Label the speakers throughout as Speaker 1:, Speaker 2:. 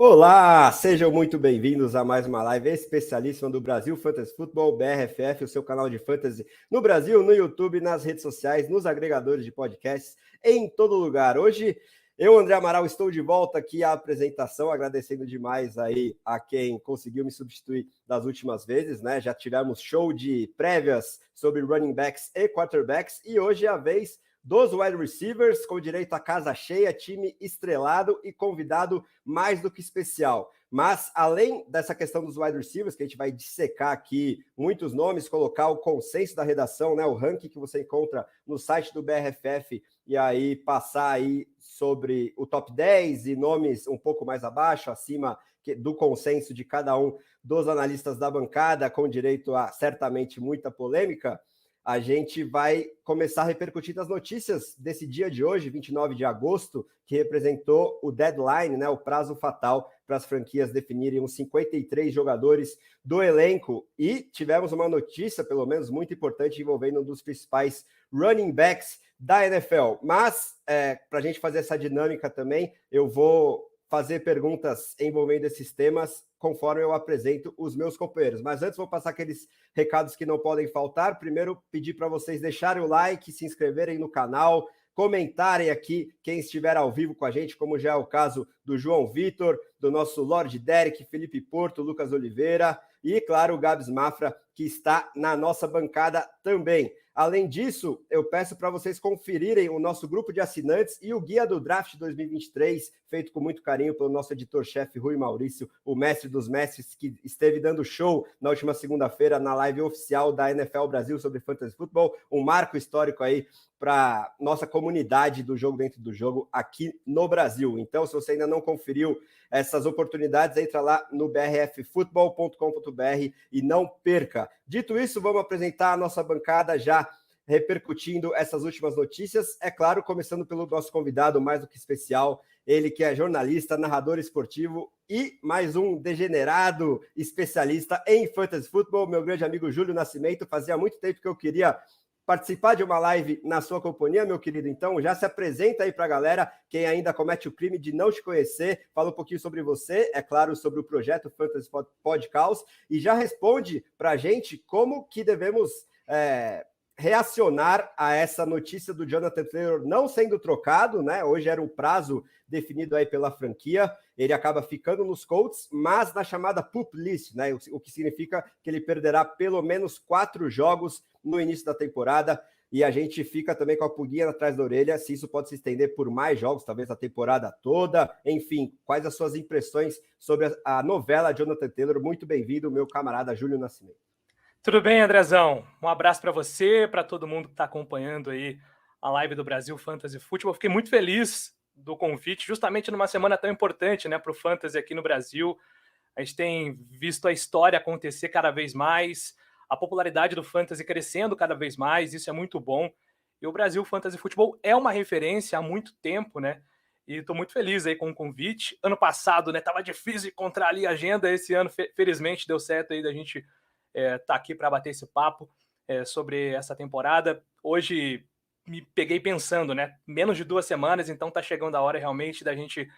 Speaker 1: Olá, sejam muito bem-vindos a mais uma live especialíssima do Brasil Fantasy Football, BRFF, o seu canal de fantasy no Brasil, no YouTube, nas redes sociais, nos agregadores de podcasts, em todo lugar. Hoje, eu, André Amaral, estou de volta aqui à apresentação, agradecendo demais aí a quem conseguiu me substituir das últimas vezes, né? Já tivemos show de prévias sobre running backs e quarterbacks, e hoje é a vez dos wide receivers, com direito a casa cheia, time estrelado e convidado mais do que especial. Mas, além dessa questão dos wide receivers, que a gente vai dissecar aqui muitos nomes, colocar o consenso da redação, né, o ranking que você encontra no site do BRFF, e aí passar aí sobre o top 10 e nomes um pouco mais abaixo, acima do consenso de cada um dos analistas da bancada, com direito a certamente muita polêmica, a gente vai começar repercutindo as notícias desse dia de hoje, 29 de agosto, que representou o deadline, né, o prazo fatal para as franquias definirem os 53 jogadores do elenco. E tivemos uma notícia, pelo menos muito importante, envolvendo um dos principais running backs da NFL. Mas, para a gente fazer essa dinâmica também, eu vou fazer perguntas envolvendo esses temas conforme eu apresento os meus companheiros. Mas antes, vou passar aqueles recados que não podem faltar. Primeiro, pedir para vocês deixarem o like, se inscreverem no canal, comentarem aqui quem estiver ao vivo com a gente, como já é o caso do João Vitor, do nosso Lord Derek, Felipe Porto, Lucas Oliveira e, claro, o Gabs Mafra, que está na nossa bancada também. Além disso, eu peço para vocês conferirem o nosso grupo de assinantes e o Guia do Draft 2023, feito com muito carinho pelo nosso editor-chefe Rui Maurício, o mestre dos mestres, que esteve dando show na última segunda-feira na live oficial da NFL Brasil sobre Fantasy Football, um marco histórico aí para nossa comunidade do jogo dentro do jogo aqui no Brasil. Então, se você ainda não conferiu essas oportunidades, entra lá no brffootball.com.br e não perca. Dito isso, vamos apresentar a nossa bancada já repercutindo essas últimas notícias. É claro, começando pelo nosso convidado mais do que especial, ele que é jornalista, narrador esportivo e mais um degenerado especialista em fantasy football, meu grande amigo Júlio Nascimento. Fazia muito tempo que eu queria participar de uma live na sua companhia, meu querido. Então, já se apresenta aí para a galera, quem ainda comete o crime de não te conhecer, fala um pouquinho sobre você, é claro, sobre o projeto Fantasy Podcast, e já responde para a gente como que devemos reacionar a essa notícia do Jonathan Taylor não sendo trocado, né? Hoje era um prazo definido aí pela franquia, ele acaba ficando nos Colts, mas na chamada PUP list, né? O que significa que ele perderá pelo menos 4 jogos no início da temporada, e a gente fica também com a pulguinha atrás da orelha se isso pode se estender por mais jogos, talvez a temporada toda. Enfim, quais as suas impressões sobre a novela Jonathan Taylor? Muito bem-vindo, meu camarada Júlio Nascimento.
Speaker 2: Tudo bem, Andrezão? Um abraço para você, para todo mundo que está acompanhando aí a live do Brasil Fantasy Football. Fiquei muito feliz do convite, justamente numa semana tão importante, né, para o Fantasy aqui no Brasil. A gente tem visto a história acontecer cada vez mais, a popularidade do Fantasy crescendo cada vez mais, isso é muito bom. E o Brasil Fantasy Football é uma referência há muito tempo, né? E estou muito feliz aí com o convite. Ano passado, né, tava difícil encontrar ali a agenda, esse ano, felizmente, deu certo aí da gente tá aqui para bater esse papo sobre essa temporada. Hoje me peguei pensando, né? Menos de 2 semanas, então tá chegando a hora realmente da gente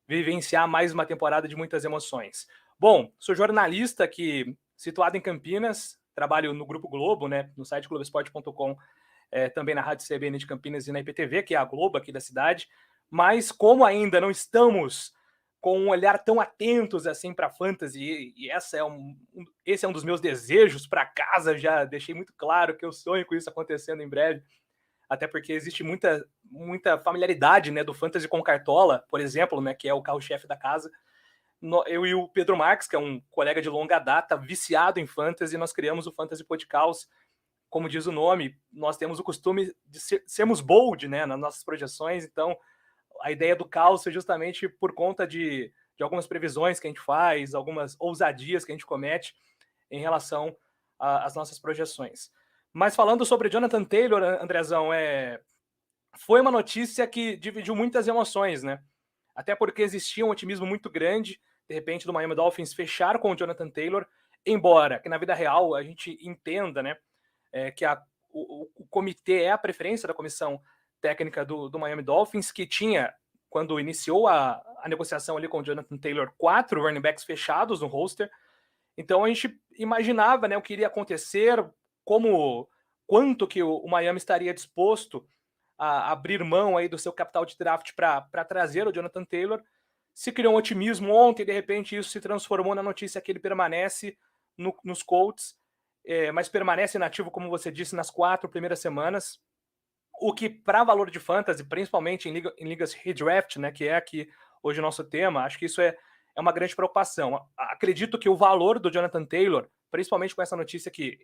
Speaker 2: vivenciar mais uma temporada de muitas emoções. Bom, sou jornalista aqui, situado em Campinas, trabalho no Grupo Globo, né? No site globesport.com, também na Rádio CBN de Campinas e na IPTV, que é a Globo aqui da cidade. Mas como ainda não estamos com um olhar tão atentos assim para fantasy, e esse é um dos meus desejos para casa, já deixei muito claro que eu sonho com isso acontecendo em breve, até porque existe muita familiaridade, né, do fantasy com Cartola, por exemplo, né, que é o carro-chefe da casa. Eu e o Pedro Marques, que é um colega de longa data, viciado em fantasy, nós criamos o Fantasy Podcast. Como diz o nome, nós temos o costume de sermos bold, né, nas nossas projeções, então a ideia do caos é justamente por conta de algumas previsões que a gente faz, algumas ousadias que a gente comete em relação às nossas projeções. Mas falando sobre Jonathan Taylor, Andrezão, foi uma notícia que dividiu muitas emoções, né? Até porque existia um otimismo muito grande, de repente, do Miami Dolphins fechar com o Jonathan Taylor, embora que na vida real a gente entenda, né, que o comitê é a preferência da comissão técnica do Miami Dolphins, que tinha quando iniciou a negociação ali com o Jonathan Taylor, 4 running backs fechados no roster. Então a gente imaginava, né, o que iria acontecer, quanto que o Miami estaria disposto a abrir mão aí do seu capital de draft para trazer o Jonathan Taylor. Se criou um otimismo ontem, de repente isso se transformou na notícia que ele permanece nos Colts, mas permanece inativo, como você disse, nas 4 primeiras semanas, o que para valor de fantasy, principalmente em ligas redraft, né, que é aqui hoje o nosso tema, acho que isso é uma grande preocupação. Acredito que o valor do Jonathan Taylor, principalmente com essa notícia que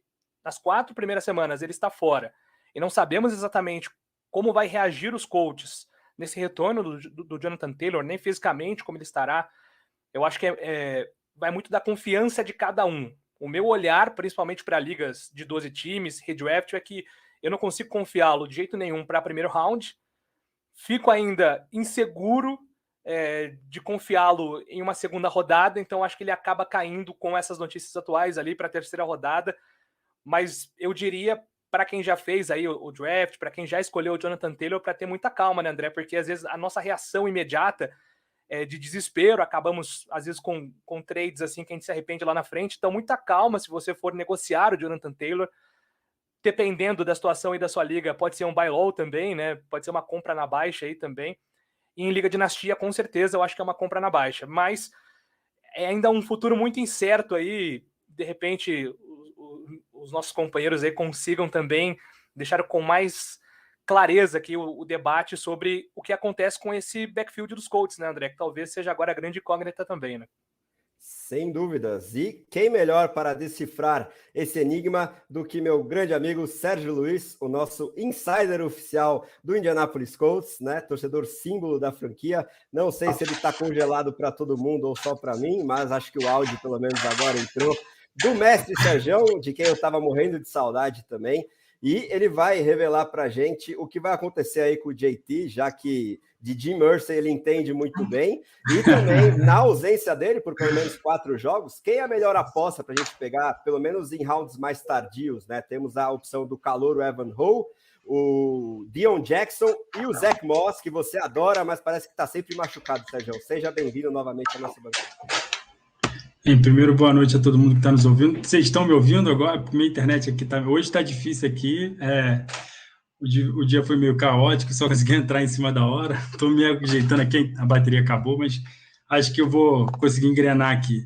Speaker 2: nas 4 primeiras semanas ele está fora, e não sabemos exatamente como vai reagir os Colts nesse retorno do Jonathan Taylor, nem fisicamente como ele estará. Eu acho que vai muito da confiança de cada um. O meu olhar, principalmente para ligas de 12 times, redraft, é que eu não consigo confiá-lo de jeito nenhum para primeiro round. Fico ainda inseguro de confiá-lo em uma segunda rodada, então acho que ele acaba caindo com essas notícias atuais ali para a terceira rodada. Mas eu diria, para quem já fez aí o draft, para quem já escolheu o Jonathan Taylor, para ter muita calma, né, André? Porque às vezes a nossa reação imediata de desespero, acabamos às vezes com trades assim que a gente se arrepende lá na frente. Então muita calma se você for negociar o Jonathan Taylor, dependendo da situação e da sua liga, pode ser um buy low também, né? Pode ser uma compra na baixa aí também. E em liga dinastia, com certeza, eu acho que é uma compra na baixa. Mas é ainda um futuro muito incerto aí. De repente, os nossos companheiros aí consigam também deixar com mais clareza aqui o debate sobre o que acontece com esse backfield dos Colts, né, André? Que talvez seja agora a grande incógnita também, né?
Speaker 1: Sem dúvidas. E quem melhor para decifrar esse enigma do que meu grande amigo Sérgio Luiz, o nosso insider oficial do Indianapolis Colts, né? Torcedor símbolo da franquia. Não sei se ele está congelado para todo mundo ou só para mim, mas acho que o áudio, pelo menos agora, entrou do mestre Sérgio, de quem eu estava morrendo de saudade também. E ele vai revelar para a gente o que vai acontecer aí com o JT, já que de Jim Irsay ele entende muito bem. E também, na ausência dele, por pelo menos 4 jogos, quem é a melhor aposta para a gente pegar, pelo menos em rounds mais tardios, né? Temos a opção do calouro Evan Hall, o Dion Jackson e o Zach Moss, que você adora, mas parece que está sempre machucado, Sérgio. Seja bem-vindo novamente à nossa bancada.
Speaker 3: Primeiro, boa noite a todo mundo que está nos ouvindo. Vocês estão me ouvindo agora? Minha internet aqui hoje está difícil aqui. O dia foi meio caótico, só consegui entrar em cima da hora. Estou me ajeitando aqui, a bateria acabou, mas acho que eu vou conseguir engrenar aqui.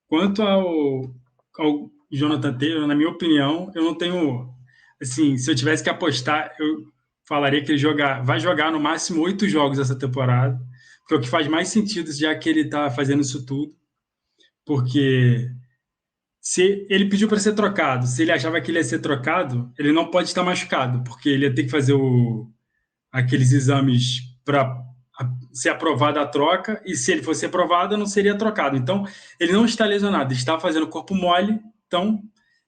Speaker 3: Quanto ao Jonathan Taylor, na minha opinião, eu não tenho... Assim, se eu tivesse que apostar, eu falaria que ele vai jogar no máximo 8 jogos essa temporada, porque é o que faz mais sentido, já que ele está fazendo isso tudo. Porque se ele pediu para ser trocado, se ele achava que ele ia ser trocado, ele não pode estar machucado, porque ele ia ter que fazer aqueles exames para ser aprovada a troca, e se ele fosse aprovado, não seria trocado. Então, ele não está lesionado, ele está fazendo corpo mole. Então,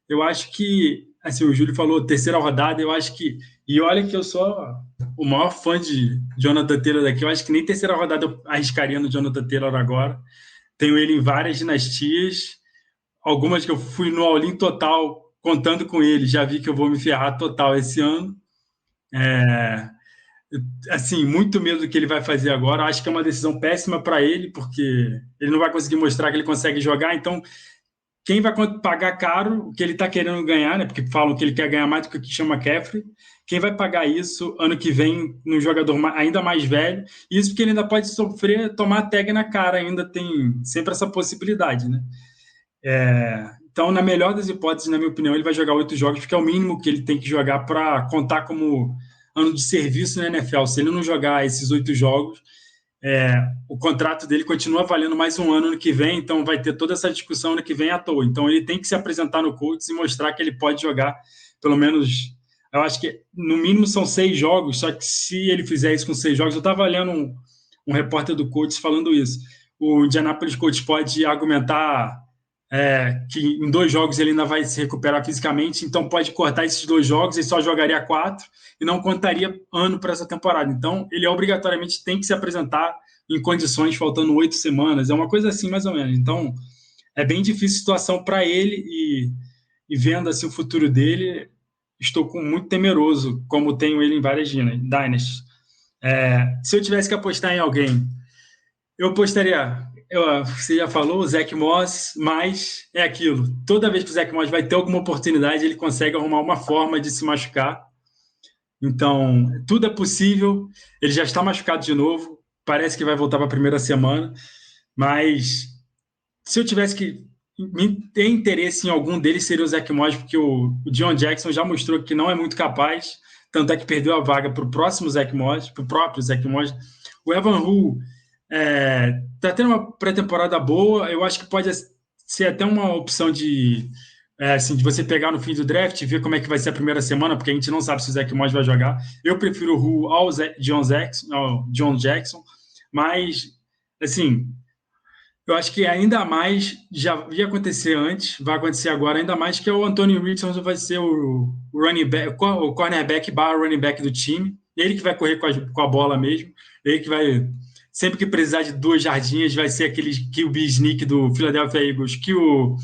Speaker 3: eu acho que, assim, o Júlio falou, terceira rodada, eu acho que... E olha que eu sou o maior fã de Jonathan Taylor daqui, eu acho que nem terceira rodada eu arriscaria no Jonathan Taylor agora. Tenho ele em várias dinastias, algumas que eu fui no all-in total, contando com ele, já vi que eu vou me ferrar total esse ano. Assim, muito medo do que ele vai fazer agora. Acho que é uma decisão péssima para ele, porque ele não vai conseguir mostrar que ele consegue jogar. Então, quem vai pagar caro o que ele está querendo ganhar, né? Porque falam que ele quer ganhar mais do que o que chama McCaffrey. Quem vai pagar isso ano que vem num jogador ainda mais velho? Isso porque ele ainda pode sofrer, tomar tag na cara, ainda tem sempre essa possibilidade, né? Então, na melhor das hipóteses, na minha opinião, ele vai jogar 8 jogos, porque é o mínimo que ele tem que jogar para contar como ano de serviço na NFL. Se ele não jogar esses 8 jogos, o contrato dele continua valendo mais um ano que vem, então vai ter toda essa discussão ano que vem à toa. Então, ele tem que se apresentar no Colts e mostrar que ele pode jogar pelo menos... Eu acho que no mínimo são 6 jogos, só que se ele fizer isso com 6 jogos, eu estava lendo um repórter do Colts falando isso. O Indianapolis Colts pode argumentar que em 2 jogos ele ainda vai se recuperar fisicamente, então pode cortar esses 2 jogos e só jogaria 4 e não contaria ano para essa temporada. Então ele obrigatoriamente tem que se apresentar em condições faltando 8 semanas, é uma coisa assim mais ou menos. Então é bem difícil a situação para ele e vendo assim o futuro dele, estou muito temeroso, como tenho ele em várias dynasts. Se eu tivesse que apostar em alguém, eu apostaria, você já falou, o Zach Moss, mas é aquilo. Toda vez que o Zach Moss vai ter alguma oportunidade, ele consegue arrumar uma forma de se machucar. Então, tudo é possível. Ele já está machucado de novo. Parece que vai voltar para a primeira semana. Mas se eu tivesse que ter interesse em algum deles, seria o Zach Moss, porque o John Jackson já mostrou que não é muito capaz. Tanto é que perdeu a vaga para o próximo Zach Moss, para o próprio Zach Moss. O Evan Hull está tendo uma pré-temporada boa. Eu acho que pode ser até uma opção de você pegar no fim do draft e ver como é que vai ser a primeira semana, porque a gente não sabe se o Zach Moss vai jogar. Eu prefiro o Hull ao John Jackson, mas, assim, eu acho que ainda mais, já ia acontecer antes, vai acontecer agora, ainda mais que o Anthony Richardson vai ser o running back, o cornerback / running back do time, ele que vai correr com a bola mesmo, ele que vai, sempre que precisar de 2 jardinhas, vai ser aquele QB sneak do Philadelphia Eagles, que o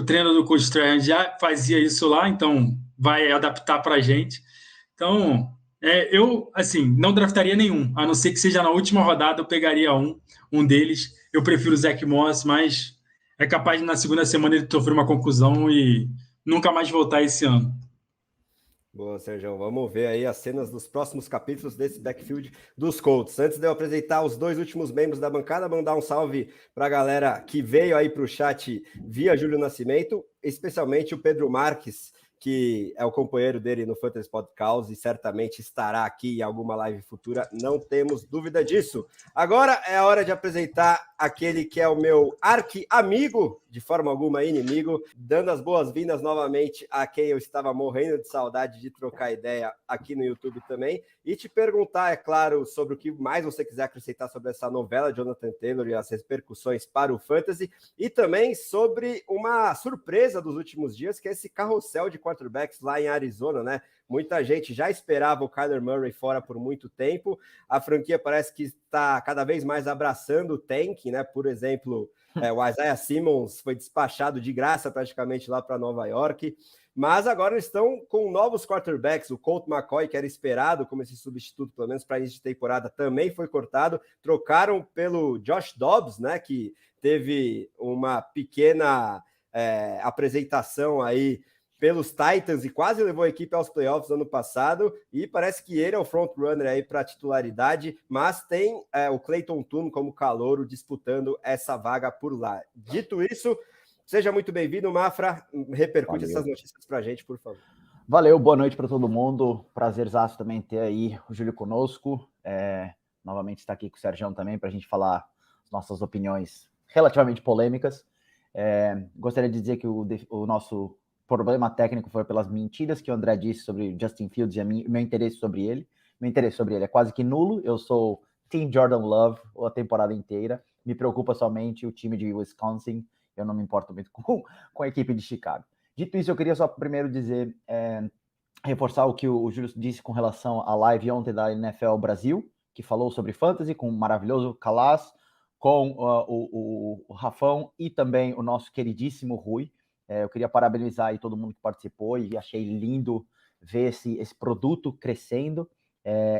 Speaker 3: treinador do Coach Strahan já fazia isso lá, então vai adaptar para a gente. Então, eu, assim, não draftaria nenhum, a não ser que seja na última rodada, eu pegaria um deles. Eu prefiro o Zach Moss, mas é capaz de na segunda semana ele sofrer uma conclusão e nunca mais voltar esse ano.
Speaker 1: Boa, Sérgio. Vamos ver aí as cenas dos próximos capítulos desse backfield dos Colts. Antes de eu apresentar os 2 últimos membros da bancada, mandar um salve para a galera que veio aí para o chat via Júlio Nascimento, especialmente o Pedro Marques, que é o companheiro dele no Fantasy Podcast e certamente estará aqui em alguma live futura, não temos dúvida disso. Agora é a hora de apresentar aquele que é o meu arqui-amigo, de forma alguma inimigo, dando as boas-vindas novamente a quem eu estava morrendo de saudade de trocar ideia aqui no YouTube também, e te perguntar, é claro, sobre o que mais você quiser acrescentar sobre essa novela Jonathan Taylor e as repercussões para o Fantasy, e também sobre uma surpresa dos últimos dias, que é esse carrossel de quarterbacks lá em Arizona, né? Muita gente já esperava o Kyler Murray fora por muito tempo, a franquia parece que está cada vez mais abraçando o tank, né? Por exemplo, o Isaiah Simmons foi despachado de graça praticamente lá para Nova York, mas agora estão com novos quarterbacks. O Colt McCoy, que era esperado como esse substituto, pelo menos para início de temporada, também foi cortado. Trocaram pelo Josh Dobbs, né? Que teve uma pequena apresentação aí pelos Titans e quase levou a equipe aos playoffs ano passado, e parece que ele é o frontrunner aí para titularidade, mas tem o Clayton Tune como calouro disputando essa vaga por lá. Dito isso, seja muito bem-vindo, Mafra, repercute essas notícias para a gente, por favor.
Speaker 4: Valeu, boa noite para todo mundo, prazerzaço também ter aí o Júlio conosco, novamente está aqui com o Sérgio também para a gente falar as nossas opiniões relativamente polêmicas. Gostaria de dizer que o nosso problema técnico foi pelas mentiras que o André disse sobre Justin Fields e meu interesse sobre ele. Meu interesse sobre ele é quase que nulo. Eu sou Team Jordan Love a temporada inteira. Me preocupa somente o time de Wisconsin. Eu não me importo muito com a equipe de Chicago. Dito isso, eu queria só primeiro dizer, reforçar o que o Júlio disse com relação à live ontem da NFL Brasil, que falou sobre fantasy com o maravilhoso Calas, com o Rafão e também o nosso queridíssimo Rui. Eu queria parabenizar aí todo mundo que participou e achei lindo ver esse produto crescendo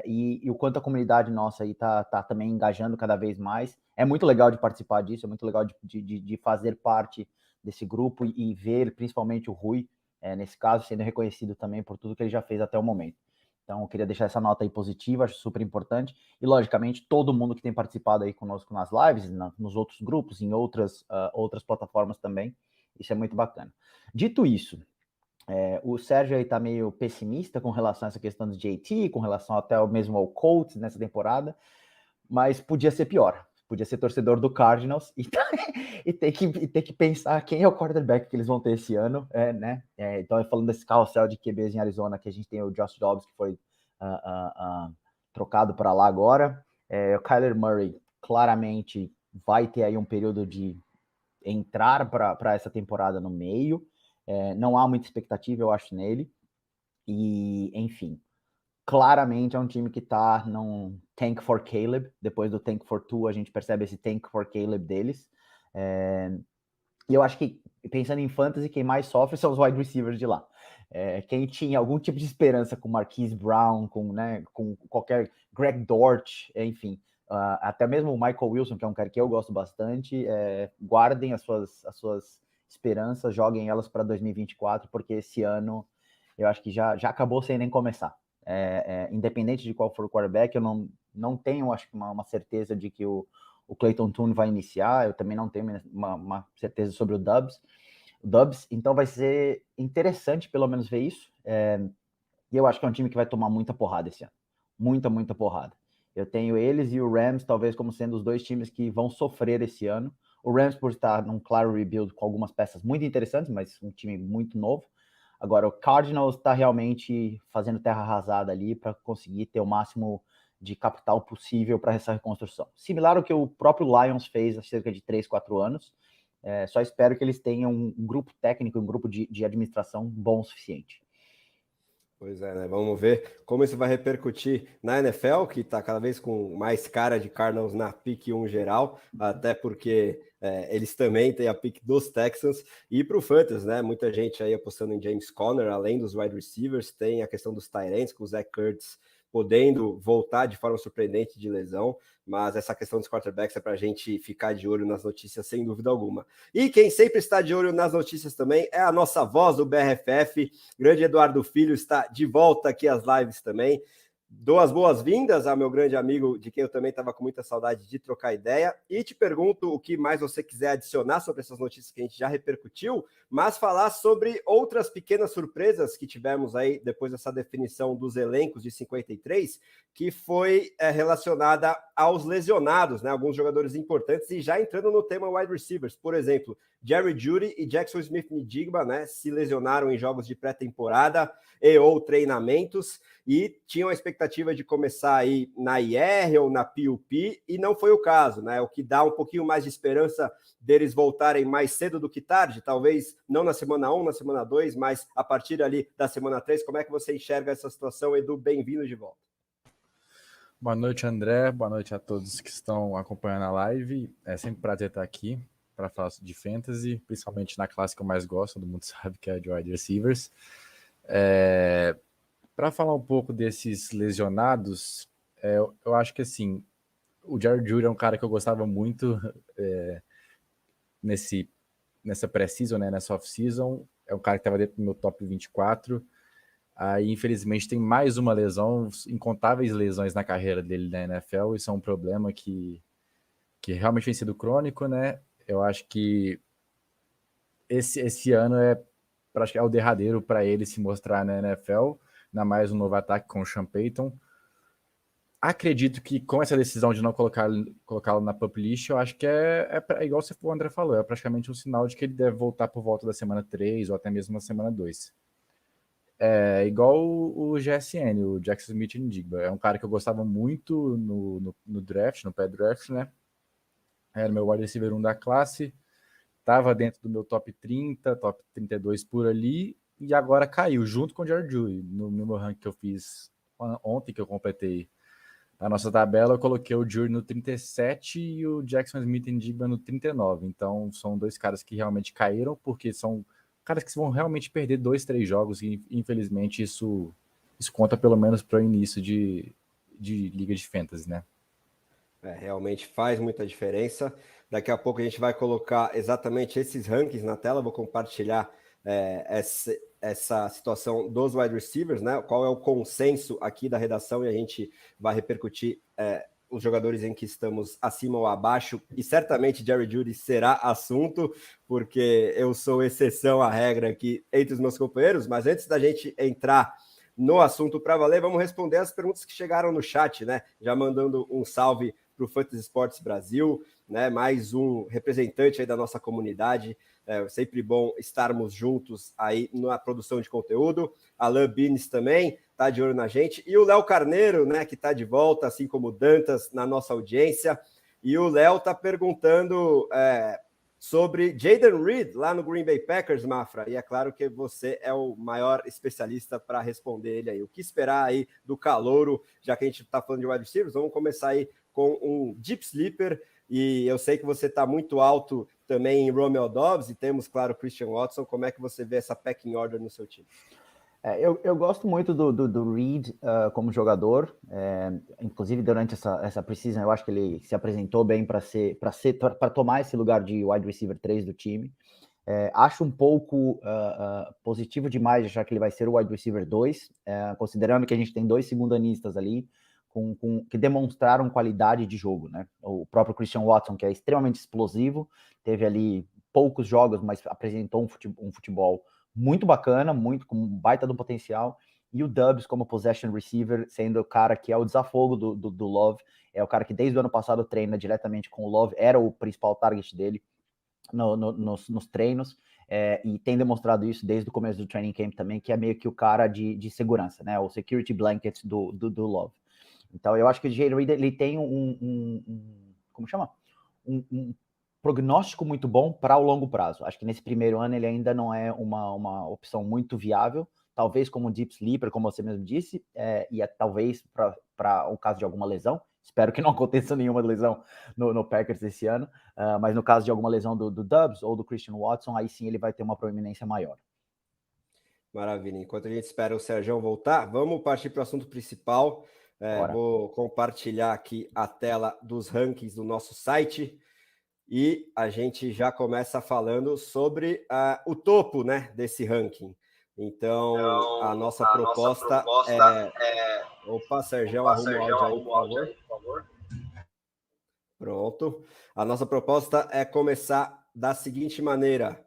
Speaker 4: e o quanto a comunidade nossa aí tá também engajando cada vez mais. É muito legal de participar disso, é muito legal de fazer parte desse grupo e ver principalmente o Rui, nesse caso, sendo reconhecido também por tudo que ele já fez até o momento. Então, eu queria deixar essa nota aí positiva, acho super importante. E, logicamente, todo mundo que tem participado aí conosco nas lives, nos outros grupos, em outras plataformas também. Isso é muito bacana. Dito isso, o Sérgio aí tá meio pessimista com relação a essa questão do JT, com relação até mesmo ao Colts nessa temporada, mas podia ser pior. Podia ser torcedor do Cardinals e ter que pensar quem é o quarterback que eles vão ter esse ano, né? Então, falando desse carrossel de QBs em Arizona, que a gente tem o Josh Dobbs, que foi trocado para lá agora. O Kyler Murray, claramente, vai ter aí um período de entrar para essa temporada no meio. Não há muita expectativa, eu acho, nele. E, enfim, claramente é um time que está num tank for Caleb. Depois do tank for two, a gente percebe esse tank for Caleb deles. E eu acho que, pensando em fantasy, quem mais sofre são os wide receivers de lá. Quem tinha algum tipo de esperança com Marquise Brown, com qualquer Greg Dort, enfim, até mesmo o Michael Wilson, que é um cara que eu gosto bastante, guardem as suas esperanças, joguem elas para 2024, porque esse ano eu acho que já acabou sem nem começar. Independente de qual for o quarterback, eu não tenho, acho que uma certeza de que o Clayton Tune vai iniciar, eu também não tenho uma certeza sobre o Dubs, então vai ser interessante pelo menos ver isso, e eu acho que é um time que vai tomar muita porrada esse ano, muita porrada. Eu tenho eles e o Rams talvez como sendo os dois times que vão sofrer esse ano. O Rams por estar num claro rebuild com algumas peças muito interessantes, mas um time muito novo. Agora, o Cardinals está realmente fazendo terra arrasada ali para conseguir ter o máximo de capital possível para essa reconstrução. Similar ao que o próprio Lions fez há cerca de 3, 4 anos. Só espero que eles tenham um grupo técnico, um grupo de administração bom o suficiente.
Speaker 1: Pois é, né? Vamos ver como isso vai repercutir na NFL, que está cada vez com mais cara de Cardinals na pick 1 geral, até porque eles também têm a pick dos Texans, e para o Fantasy, né? Muita gente aí apostando em James Conner, além dos wide receivers, tem a questão dos tight ends, com o Zach Ertz podendo voltar de forma surpreendente de lesão, mas essa questão dos quarterbacks é para a gente ficar de olho nas notícias, sem dúvida alguma. E quem sempre está de olho nas notícias também é a nossa voz do BRFF, grande Eduardo Filho, está de volta aqui às lives também. Dou as boas-vindas ao meu grande amigo, de quem eu também estava com muita saudade de trocar ideia, e te pergunto o que mais você quiser adicionar sobre essas notícias que a gente já repercutiu, mas falar sobre outras pequenas surpresas que tivemos aí depois dessa definição dos elencos de 53, que foi relacionada aos lesionados, né? Alguns jogadores importantes, e já entrando no tema wide receivers, por exemplo, Jerry Jeudy e Jackson Smith-Njigba, né, se lesionaram em jogos de pré-temporada e ou treinamentos, e tinham a expectativa de começar aí na IR ou na PUP, e não foi o caso, né? O que dá um pouquinho mais de esperança deles voltarem mais cedo do que tarde, talvez não na semana 1, na semana 2, mas a partir ali da semana 3. Como é que você enxerga essa situação, Edu? Bem-vindo de volta.
Speaker 5: Boa noite, André. Boa noite a todos que estão acompanhando a live. É sempre um prazer estar aqui para falar de Fantasy, principalmente na classe que eu mais gosto, todo mundo sabe que é de wide receivers. Para falar um pouco desses lesionados, eu acho que assim, o Jerry Jeudy é um cara que eu gostava muito nessa pré-season, né, nessa off-season. É um cara que estava dentro do meu top 24. Aí, infelizmente, tem mais uma lesão, incontáveis lesões na carreira dele na NFL. Isso é um problema que realmente tem sido crônico, né? Eu acho que esse ano acho que é o derradeiro para ele se mostrar na NFL, ainda mais um novo ataque com o Sean Payton. Acredito que com essa decisão de não colocá-lo na pup list, eu acho que igual o André falou, é praticamente um sinal de que ele deve voltar por volta da semana 3 ou até mesmo na semana 2. Igual o GSN, o Jackson Smith-Njigba. É um cara que eu gostava muito no draft, no pré-draft, né? Era meu wide receiver 1 da classe. Estava dentro do meu top 30, top 32 por ali, e agora caiu, junto com o Jerry Jeudy. No meu ranking que eu fiz ontem, que eu completei a nossa tabela, eu coloquei o Jeudy no 37 e o Jackson Smith-Njigba no 39. Então, são dois caras que realmente caíram, porque são caras que vão realmente perder 2, 3 jogos, e infelizmente isso conta pelo menos para o início de liga de fantasy, né?
Speaker 1: Realmente faz muita diferença. Daqui a pouco a gente vai colocar exatamente esses rankings na tela, vou compartilhar essa situação dos wide receivers, né? Qual é o consenso aqui da redação, e a gente vai repercutir os jogadores em que estamos acima ou abaixo, e certamente Jerry Jeudy será assunto, porque eu sou exceção à regra aqui entre os meus companheiros. Mas antes da gente entrar no assunto para valer, vamos responder as perguntas que chegaram no chat, né? Já mandando um salve para o Fantasy Sports Brasil, né? Mais um representante aí da nossa comunidade. Sempre bom estarmos juntos aí na produção de conteúdo. Alan Bines também está de olho na gente. E o Léo Carneiro, né, que está de volta, assim como o Dantas, na nossa audiência. E o Léo está perguntando sobre Jaden Reed, lá no Green Bay Packers, Mafra. E é claro que você é o maior especialista para responder ele aí. O que esperar aí do calouro, já que a gente está falando de wide receivers? Vamos começar aí com um deep sleeper. E eu sei que você está muito alto também em Romeo Doubs, e temos, claro, Christian Watson. Como é que você vê essa pecking order no seu time?
Speaker 4: Eu gosto muito do Reed como jogador, inclusive durante essa preseason eu acho que ele se apresentou bem para tomar esse lugar de wide receiver 3 do time. Acho um pouco positivo demais achar que ele vai ser o wide receiver 2, considerando que a gente tem 2 segundanistas ali que demonstraram qualidade de jogo, né? O próprio Christian Watson, que é extremamente explosivo, teve ali poucos jogos, mas apresentou um futebol muito bacana, com um baita do potencial, e o Doubs como possession receiver, sendo o cara que é o desafogo do Love, é o cara que desde o ano passado treina diretamente com o Love, era o principal target dele nos treinos, e tem demonstrado isso desde o começo do training camp também, que é meio que o cara de segurança, né, o security blanket do Love. Então eu acho que o Jay Reed, ele tem como chama? Um prognóstico muito bom para o longo prazo. Acho que nesse primeiro ano ele ainda não é uma opção muito viável, talvez como deep sleeper, como você mesmo disse, e talvez para o caso de alguma lesão. Espero que não aconteça nenhuma lesão no Packers esse ano, mas no caso de alguma lesão do Doubs ou do Christian Watson, aí sim ele vai ter uma proeminência maior.
Speaker 1: Maravilha. Enquanto a gente espera o Sérgio voltar, vamos partir para o assunto principal. Vou compartilhar aqui a tela dos rankings do nosso site e a gente já começa falando sobre o topo, né, desse ranking. Então, a nossa proposta é... Opa, Sérgio, arruma o áudio aí, por favor. Pronto. A nossa proposta é começar da seguinte maneira,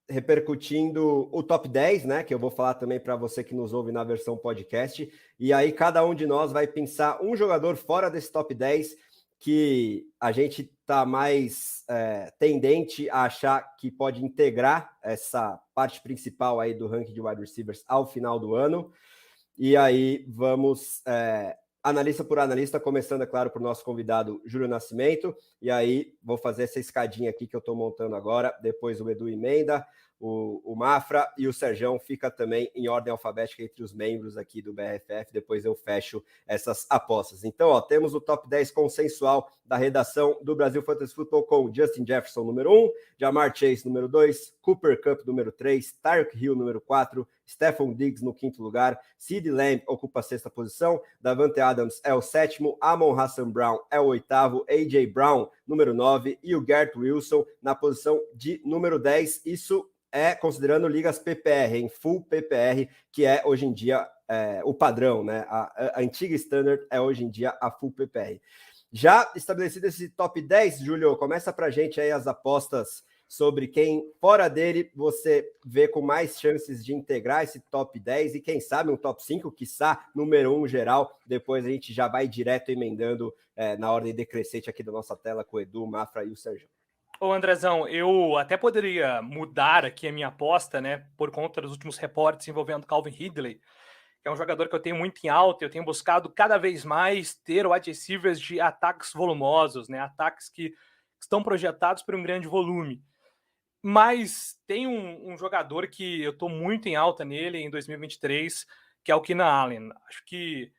Speaker 1: repercutindo o top 10, né, que eu vou falar também para você que nos ouve na versão podcast, e aí cada um de nós vai pensar um jogador fora desse top 10 que a gente está mais tendente a achar que pode integrar essa parte principal aí do ranking de wide receivers ao final do ano. E aí vamos analista por analista, começando, é claro, por nosso convidado Júlio Nascimento, e aí vou fazer essa escadinha aqui que eu estou montando agora, depois o Edu emenda, o Mafra e o Serjão fica também em ordem alfabética entre os membros aqui do BRFF, depois eu fecho essas apostas. Então, ó, temos o top 10 consensual da redação do Brasil Fantasy Football com Justin Jefferson, número 1, Ja'Marr Chase, número 2, Cooper Kupp, número 3, Tyreek Hill, número 4, Stephon Diggs no 5º lugar, CeeDee Lamb ocupa a 6ª posição, Davante Adams é o 7º, Amon-Ra St. Brown é o 8º, A.J. Brown, número 9, e o Garrett Wilson na posição de número 10, isso considerando ligas PPR, em full PPR, que é hoje em dia o padrão, né? A antiga standard é hoje em dia a full PPR. Já estabelecido esse top 10, Júlio, começa pra gente aí as apostas sobre quem, fora dele, você vê com mais chances de integrar esse top 10 e quem sabe um top 5, quiçá número 1 geral, depois a gente já vai direto emendando na ordem decrescente aqui da nossa tela com o Edu, o Mafra e o Sérgio.
Speaker 2: Ô, Andrezão, eu até poderia mudar aqui a minha aposta, né, por conta dos últimos reportes envolvendo Calvin Ridley, que é um jogador que eu tenho muito em alta, eu tenho buscado cada vez mais ter wide receivers de ataques volumosos, né, ataques que estão projetados por um grande volume. Mas tem um jogador que eu estou muito em alta nele em 2023, que é o Keenan Allen. Acho que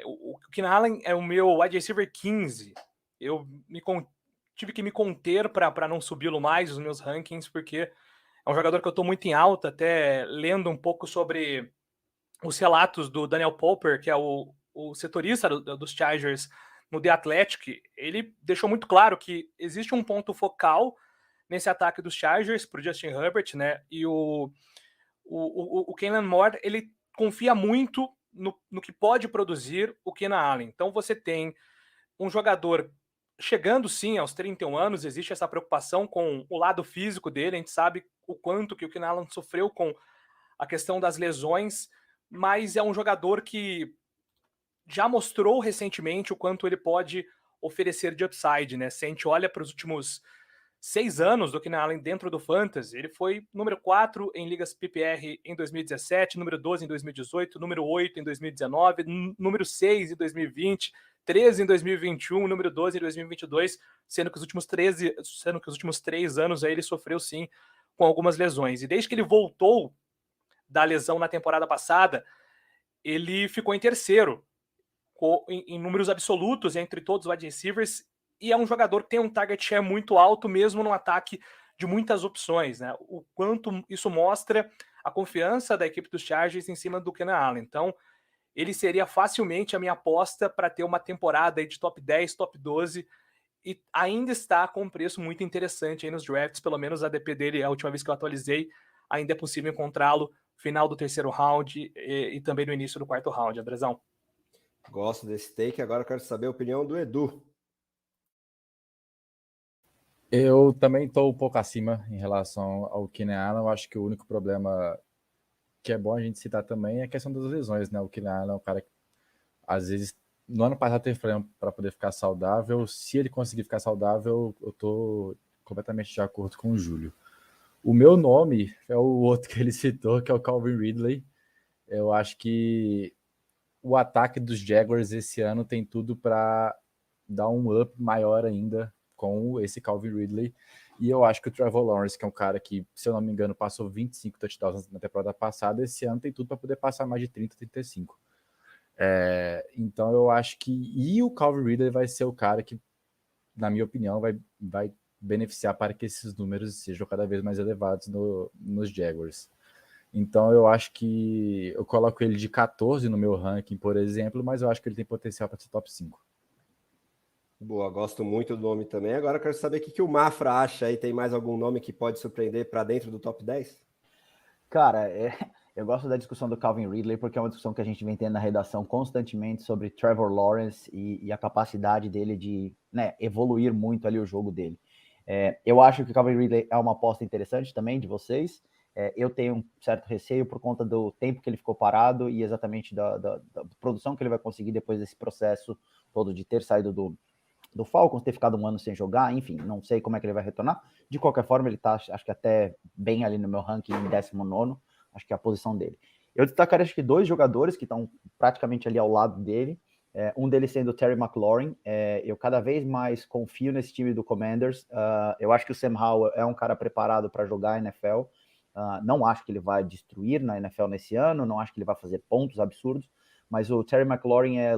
Speaker 2: o Keenan Allen é o meu wide receiver 15. Eu tive que me conter para não subi-lo mais nos meus rankings, porque é um jogador que eu estou muito em alta, até lendo um pouco sobre os relatos do Daniel Popper, que é o setorista dos Chargers no The Athletic. Ele deixou muito claro que existe um ponto focal nesse ataque dos Chargers para o Justin Herbert, né? E o Keenan Moore, ele confia muito no que pode produzir o Keenan Allen. Então você tem um jogador chegando sim aos 31 anos, existe essa preocupação com o lado físico dele, a gente sabe o quanto que o Keenan Allen sofreu com a questão das lesões, mas é um jogador que já mostrou recentemente o quanto ele pode oferecer de upside, né? Se a gente olha para os últimos 6 anos do Keenan Allen dentro do Fantasy, ele foi número 4 em ligas PPR em 2017, número 12 em 2018, número 8 em 2019, número 6 em 2020, 13 em 2021, número 12 em 2022, sendo que os últimos 3 anos aí ele sofreu sim com algumas lesões. E desde que ele voltou da lesão na temporada passada, ele ficou em terceiro em números absolutos entre todos os wide receivers, e é um jogador que tem um target share muito alto, mesmo no ataque de muitas opções, né? O quanto isso mostra a confiança da equipe dos Chargers em cima do Keenan Allen. Então, ele seria facilmente a minha aposta para ter uma temporada aí de top 10, top 12, e ainda está com um preço muito interessante aí nos drafts, pelo menos a ADP dele, a última vez que eu atualizei, ainda é possível encontrá-lo no final do terceiro round e também no início do quarto round, Andrezão.
Speaker 1: Gosto desse take, agora eu quero saber a opinião do Edu.
Speaker 5: Eu também estou um pouco acima em relação ao Keenan Allen. Eu acho que o único problema que é bom a gente citar também é a questão das lesões, né? O Keenan Allen é um cara que, às vezes, no ano passado teve problema para poder ficar saudável. Se ele conseguir ficar saudável, eu estou completamente de acordo com o Júlio. O meu nome é o outro que ele citou, que é o Calvin Ridley. Eu acho que o ataque dos Jaguars esse ano tem tudo para dar um up maior ainda com esse Calvin Ridley. E eu acho que o Trevor Lawrence, que é um cara que, se eu não me engano, passou 25 touchdowns na temporada passada, esse ano tem tudo para poder passar mais de 30, 35. Então eu acho que... E o Calvin Ridley vai ser o cara que, na minha opinião, vai beneficiar para que esses números sejam cada vez mais elevados nos Jaguars. Então eu acho que eu coloco ele de 14 no meu ranking, por exemplo, mas eu acho que ele tem potencial para ser top 5.
Speaker 1: Boa, gosto muito do nome também. Agora eu quero saber o que o Mafra acha aí. Tem mais algum nome que pode surpreender para dentro do top 10?
Speaker 4: Cara, eu gosto da discussão do Calvin Ridley porque é uma discussão que a gente vem tendo na redação constantemente sobre Trevor Lawrence e a capacidade dele de, né, evoluir muito ali o jogo dele. Eu acho que o Calvin Ridley é uma aposta interessante também de vocês. Eu tenho um certo receio por conta do tempo que ele ficou parado e exatamente da produção que ele vai conseguir depois desse processo todo de ter saído do Falcons, ter ficado um ano sem jogar, enfim, não sei como é que ele vai retornar. De qualquer forma, ele tá, acho que até bem ali no meu ranking, em 19º, acho que é a posição dele. Eu destacaria, acho que 2 jogadores que estão praticamente ali ao lado dele, um deles sendo o Terry McLaurin. Eu cada vez mais confio nesse time do Commanders. Eu acho que o Sam Howell é um cara preparado para jogar a NFL. Não acho que ele vai destruir na NFL nesse ano, não acho que ele vai fazer pontos absurdos, mas o Terry McLaurin é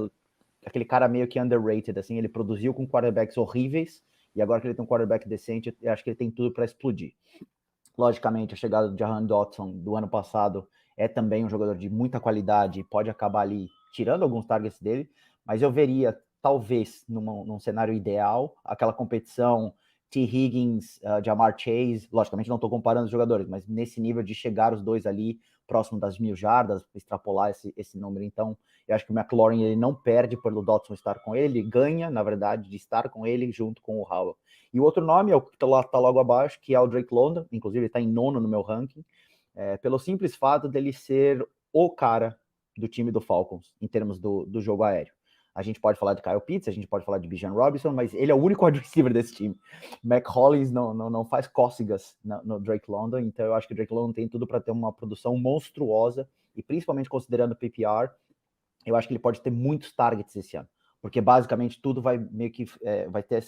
Speaker 4: aquele cara meio que underrated, assim, ele produziu com quarterbacks horríveis, e agora que ele tem um quarterback decente, eu acho que ele tem tudo para explodir. Logicamente, a chegada do Jahan Dotson do ano passado é também um jogador de muita qualidade, pode acabar ali tirando alguns targets dele, mas eu veria, talvez, num cenário ideal, aquela competição T. Higgins, Ja'Marr Chase, logicamente não estou comparando os jogadores, mas nesse nível de chegar os dois ali próximo das 1.000 jardas, extrapolar esse número. Então, eu acho que o McLaurin ele não perde pelo Dotson estar com ele, ganha, na verdade, de estar com ele junto com o Howell. E o outro nome é o que está logo abaixo, que é o Drake London, inclusive ele está em 9º no meu ranking, pelo simples fato dele ser o cara do time do Falcons, em termos do jogo aéreo. A gente pode falar de Kyle Pitts, a gente pode falar de Bijan Robinson, mas ele é o único wide receiver desse time. Mac Hollins não faz cócegas no Drake London, então eu acho que o Drake London tem tudo para ter uma produção monstruosa, e principalmente considerando o PPR, eu acho que ele pode ter muitos targets esse ano, porque basicamente tudo vai meio que vai ter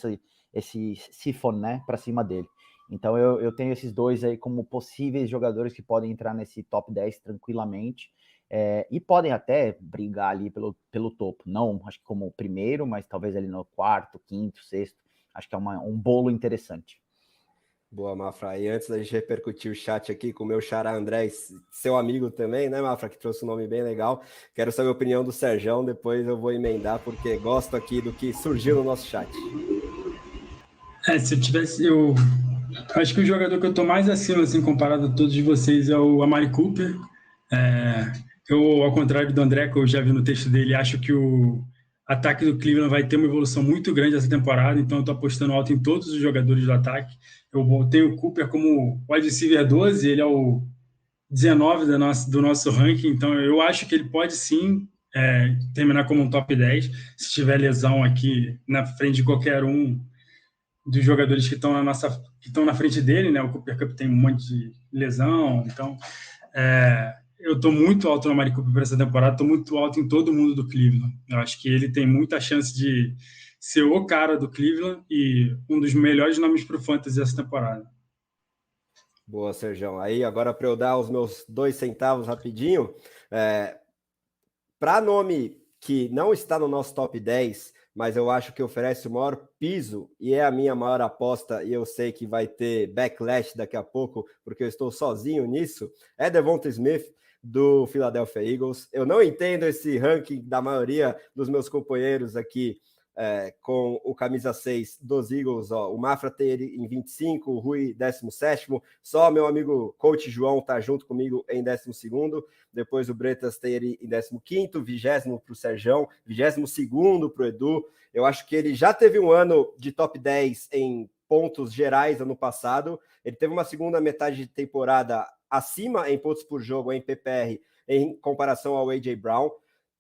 Speaker 4: esse sifon, né, para cima dele. Então eu tenho esses dois aí como possíveis jogadores que podem entrar nesse top 10 tranquilamente, e podem até brigar ali pelo topo. Não acho que como primeiro, mas talvez ali no 4º, 5º, 6º. Acho que é um bolo interessante.
Speaker 1: Boa, Mafra. E antes da gente repercutir o chat aqui com o meu xará André, seu amigo também, né, Mafra, que trouxe um nome bem legal. Quero saber a opinião do Serjão, depois eu vou emendar, porque gosto aqui do que surgiu no nosso chat.
Speaker 3: Se eu tivesse... Eu acho que o jogador que eu tô mais acima, assim, comparado a todos vocês, é o Amari Cooper. Eu, ao contrário do André, que eu já vi no texto dele, acho que o ataque do Cleveland vai ter uma evolução muito grande essa temporada, então eu estou apostando alto em todos os jogadores do ataque. Eu tenho o Cooper como wide receiver 12, ele é o 19 do nosso ranking, então eu acho que ele pode sim terminar como um top 10, se tiver lesão aqui na frente de qualquer um dos jogadores que estão na frente dele, né? O Cooper Kupp tem um monte de lesão, então eu estou muito alto no Amari Cooper para essa temporada, estou muito alto em todo mundo do Cleveland. Eu acho que ele tem muita chance de ser o cara do Cleveland e um dos melhores nomes para o Fantasy essa temporada.
Speaker 1: Boa, Serjão. Aí, agora para eu dar os meus 2 centavos rapidinho, para nome que não está no nosso top 10, mas eu acho que oferece o maior piso, e é a minha maior aposta, e eu sei que vai ter backlash daqui a pouco, porque eu estou sozinho nisso, é Devonta Smith, do Philadelphia Eagles. Eu não entendo esse ranking da maioria dos meus companheiros aqui, com o camisa 6 dos Eagles, ó, o Mafra tem ele em 25, o Rui 17º, só meu amigo Coach João tá junto comigo em 12º, depois o Bretas tem ele em 15º, 20º para o Serjão, 22º para o Edu. Eu acho que ele já teve um ano de top 10 em pontos gerais ano passado, ele teve uma segunda metade de temporada acima em pontos por jogo, em PPR, em comparação ao A.J. Brown.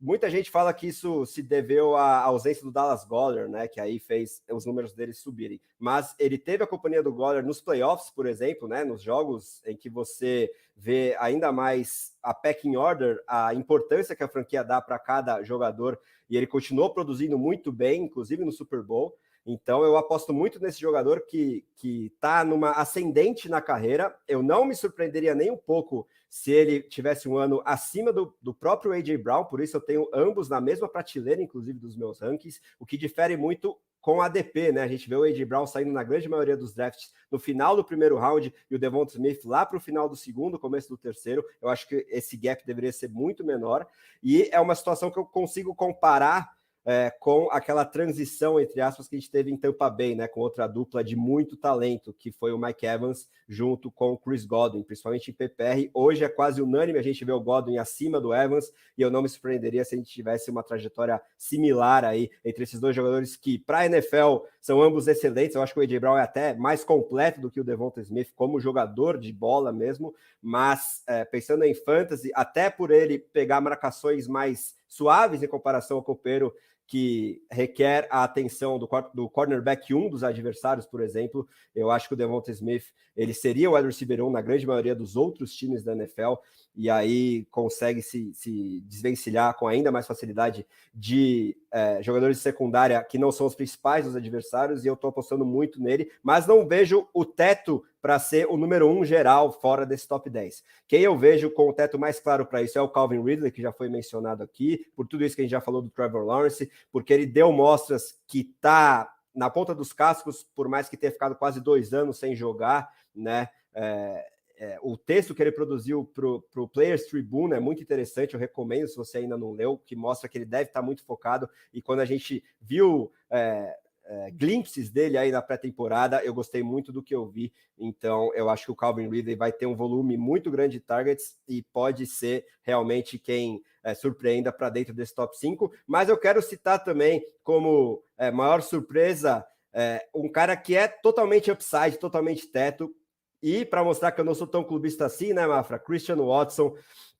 Speaker 1: Muita gente fala que isso se deveu à ausência do Dallas Goedert, né, que aí fez os números dele subirem. Mas ele teve a companhia do Goedert nos playoffs, por exemplo, né, nos jogos em que você vê ainda mais a pecking order, a importância que a franquia dá para cada jogador, e ele continuou produzindo muito bem, inclusive no Super Bowl. Então eu aposto muito nesse jogador que está numa ascendente na carreira. Eu não me surpreenderia nem um pouco se ele tivesse um ano acima do próprio A.J. Brown, por isso eu tenho ambos na mesma prateleira, inclusive dos meus rankings, o que difere muito com a ADP, né? A gente vê o A.J. Brown saindo na grande maioria dos drafts no final do primeiro round e o Devonta Smith lá para o final do segundo, começo do terceiro. Eu acho que esse gap deveria ser muito menor, e é uma situação que eu consigo comparar com aquela transição, entre aspas, que a gente teve em Tampa Bay, né, com outra dupla de muito talento, que foi o Mike Evans junto com o Chris Godwin, principalmente em PPR. Hoje é quase unânime a gente vê o Godwin acima do Evans, e eu não me surpreenderia se a gente tivesse uma trajetória similar aí entre esses dois jogadores que, para a NFL, são ambos excelentes. Eu acho que o A.J. Brown é até mais completo do que o Devonta Smith como jogador de bola mesmo, mas pensando em fantasy, até por ele pegar marcações mais suaves em comparação ao copeiro, que requer a atenção do cornerback 1 dos adversários, por exemplo. Eu acho que o Devonta Smith ele seria o wide receiver 1 na grande maioria dos outros times da NFL, e aí consegue se desvencilhar com ainda mais facilidade de jogadores de secundária que não são os principais dos adversários, e eu estou apostando muito nele, mas não vejo o teto para ser o número 1 geral fora desse top 10. Quem eu vejo com o teto mais claro para isso é o Calvin Ridley, que já foi mencionado aqui, por tudo isso que a gente já falou do Trevor Lawrence, porque ele deu mostras que está na ponta dos cascos, por mais que tenha ficado quase 2 anos sem jogar, né? O texto que ele produziu para o Players Tribune é muito interessante, eu recomendo se você ainda não leu, que mostra que ele deve estar muito focado, e quando a gente viu glimpses dele aí na pré-temporada, eu gostei muito do que eu vi. Então eu acho que o Calvin Ridley vai ter um volume muito grande de targets e pode ser realmente quem surpreenda para dentro desse top 5, mas eu quero citar também como maior surpresa um cara que é totalmente upside, totalmente teto, e para mostrar que eu não sou tão clubista assim, né, Mafra? Christian Watson,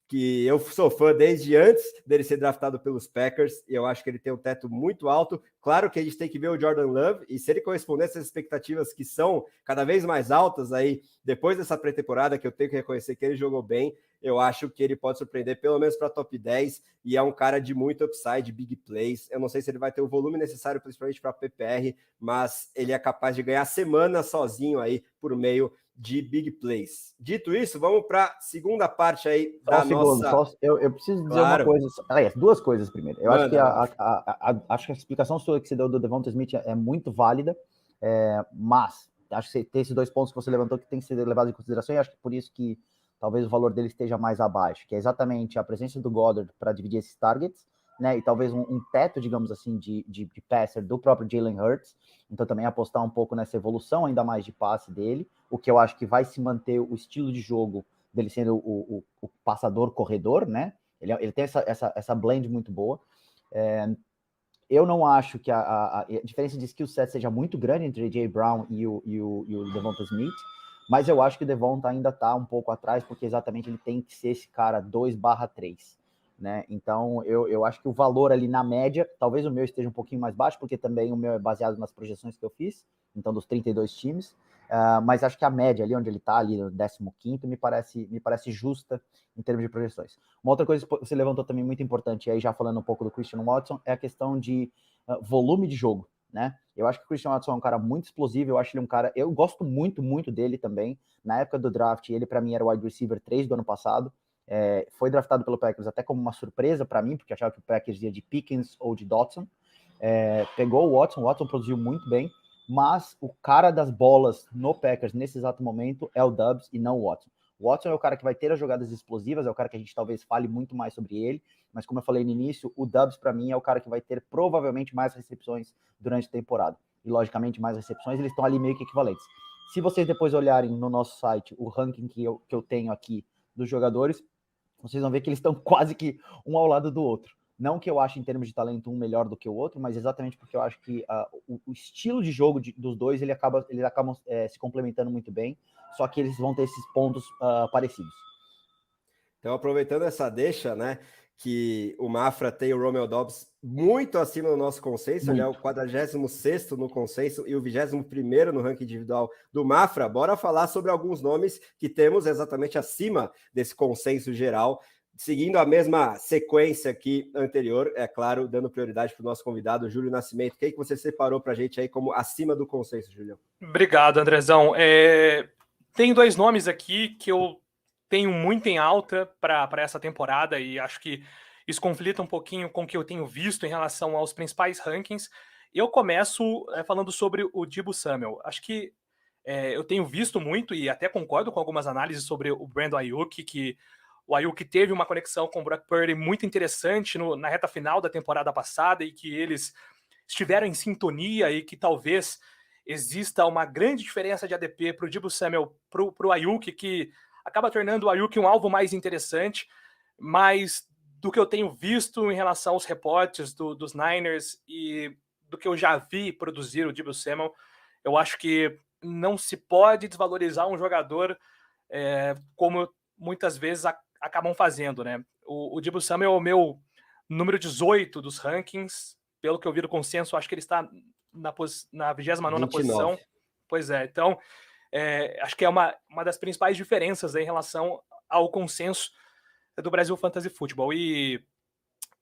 Speaker 1: que eu sou fã desde antes dele ser draftado pelos Packers, e eu acho que ele tem um teto muito alto. Claro que a gente tem que ver o Jordan Love, e se ele corresponder a essas expectativas que são cada vez mais altas aí, depois dessa pré-temporada, que eu tenho que reconhecer que ele jogou bem, eu acho que ele pode surpreender pelo menos para top 10, e é um cara de muito upside, big plays. Eu não sei se ele vai ter o volume necessário, principalmente para PPR, mas ele é capaz de ganhar semana sozinho aí, por meio de big plays. Dito isso, vamos para a segunda parte aí da nossa...
Speaker 4: Eu preciso dizer uma coisa, aliás, 2 coisas primeiro. Eu acho que acho que a explicação sua que você deu do Devonta Smith é muito válida, mas acho que tem esses 2 pontos que você levantou que tem que ser levado em consideração, e acho que por isso que talvez o valor dele esteja mais abaixo, que é exatamente a presença do Goddard para dividir esses targets, né, e talvez um teto, digamos assim, de passer do próprio Jalen Hurts. Então também apostar um pouco nessa evolução ainda mais de passe dele, o que eu acho que vai se manter o estilo de jogo dele sendo o passador-corredor, né? Ele tem essa blend muito boa. Eu não acho que a diferença de skill set seja muito grande entre o A.J. Brown e o Devonta Smith, mas eu acho que o Devonta ainda está um pouco atrás, porque exatamente ele tem que ser esse cara 2/3. Né? Então, eu acho que o valor ali na média, talvez o meu esteja um pouquinho mais baixo, porque também o meu é baseado nas projeções que eu fiz, então dos 32 times, mas acho que a média ali, onde ele está, ali no 15º, me parece justa em termos de projeções. Uma outra coisa que você levantou também muito importante, aí já falando um pouco do Christian Watson, é a questão de volume de jogo, né? Eu acho que o Christian Watson é um cara muito explosivo, eu acho ele um cara, eu gosto muito, muito dele também. Na época do draft, ele para mim era o wide receiver 3 do ano passado, foi draftado pelo Packers até como uma surpresa para mim, porque achava que o Packers ia de Pickens ou de Dotson, Pegou o Watson produziu muito bem, mas o cara das bolas no Packers nesse exato momento é o Doubs e não o Watson. O Watson é o cara que vai ter as jogadas explosivas, é o cara que a gente talvez fale muito mais sobre ele, mas como eu falei no início, o Doubs para mim é o cara que vai ter provavelmente mais recepções durante a temporada. E logicamente mais recepções, eles estão ali meio que equivalentes. Se vocês depois olharem no nosso site o ranking que eu tenho aqui dos jogadores, vocês vão ver que eles estão quase que um ao lado do outro. Não que eu ache em termos de talento um melhor do que o outro, mas exatamente porque eu acho que o estilo de jogo dos dois eles acabam se complementando muito bem, só que eles vão ter esses pontos parecidos.
Speaker 1: Então, aproveitando essa deixa, né, que o Mafra tem o Romeo Doubs muito acima do nosso consenso, ele é o 46º no consenso e o 21º no ranking individual do Mafra. Bora falar sobre alguns nomes que temos exatamente acima desse consenso geral, seguindo a mesma sequência aqui anterior, é claro, dando prioridade para o nosso convidado, Júlio Nascimento. Quem que você separou para a gente aí como acima do consenso, Júlio?
Speaker 2: Obrigado, Andrezão. Tem dois nomes aqui que eu tenho muito em alta para essa temporada e acho que isso conflita um pouquinho com o que eu tenho visto em relação aos principais rankings. Eu começo falando sobre o Deebo Samuel. Acho que eu tenho visto muito e até concordo com algumas análises sobre o Brandon Aiyuk, que o Aiyuk teve uma conexão com o Brock Purdy muito interessante na reta final da temporada passada e que eles estiveram em sintonia e que talvez exista uma grande diferença de ADP para o Deebo Samuel para o Aiyuk, que acaba tornando o Aiyuk um alvo mais interessante, mas do que eu tenho visto em relação aos reportes dos Niners e do que eu já vi produzir o Deebo Samuel, eu acho que não se pode desvalorizar um jogador como muitas vezes acabam fazendo, né? O Deebo Samuel é o meu número 18 dos rankings, pelo que eu vi do consenso, acho que ele está na 29ª posição. Pois é, então acho que é uma das principais diferenças em relação ao consenso do Brasil Fantasy Football. E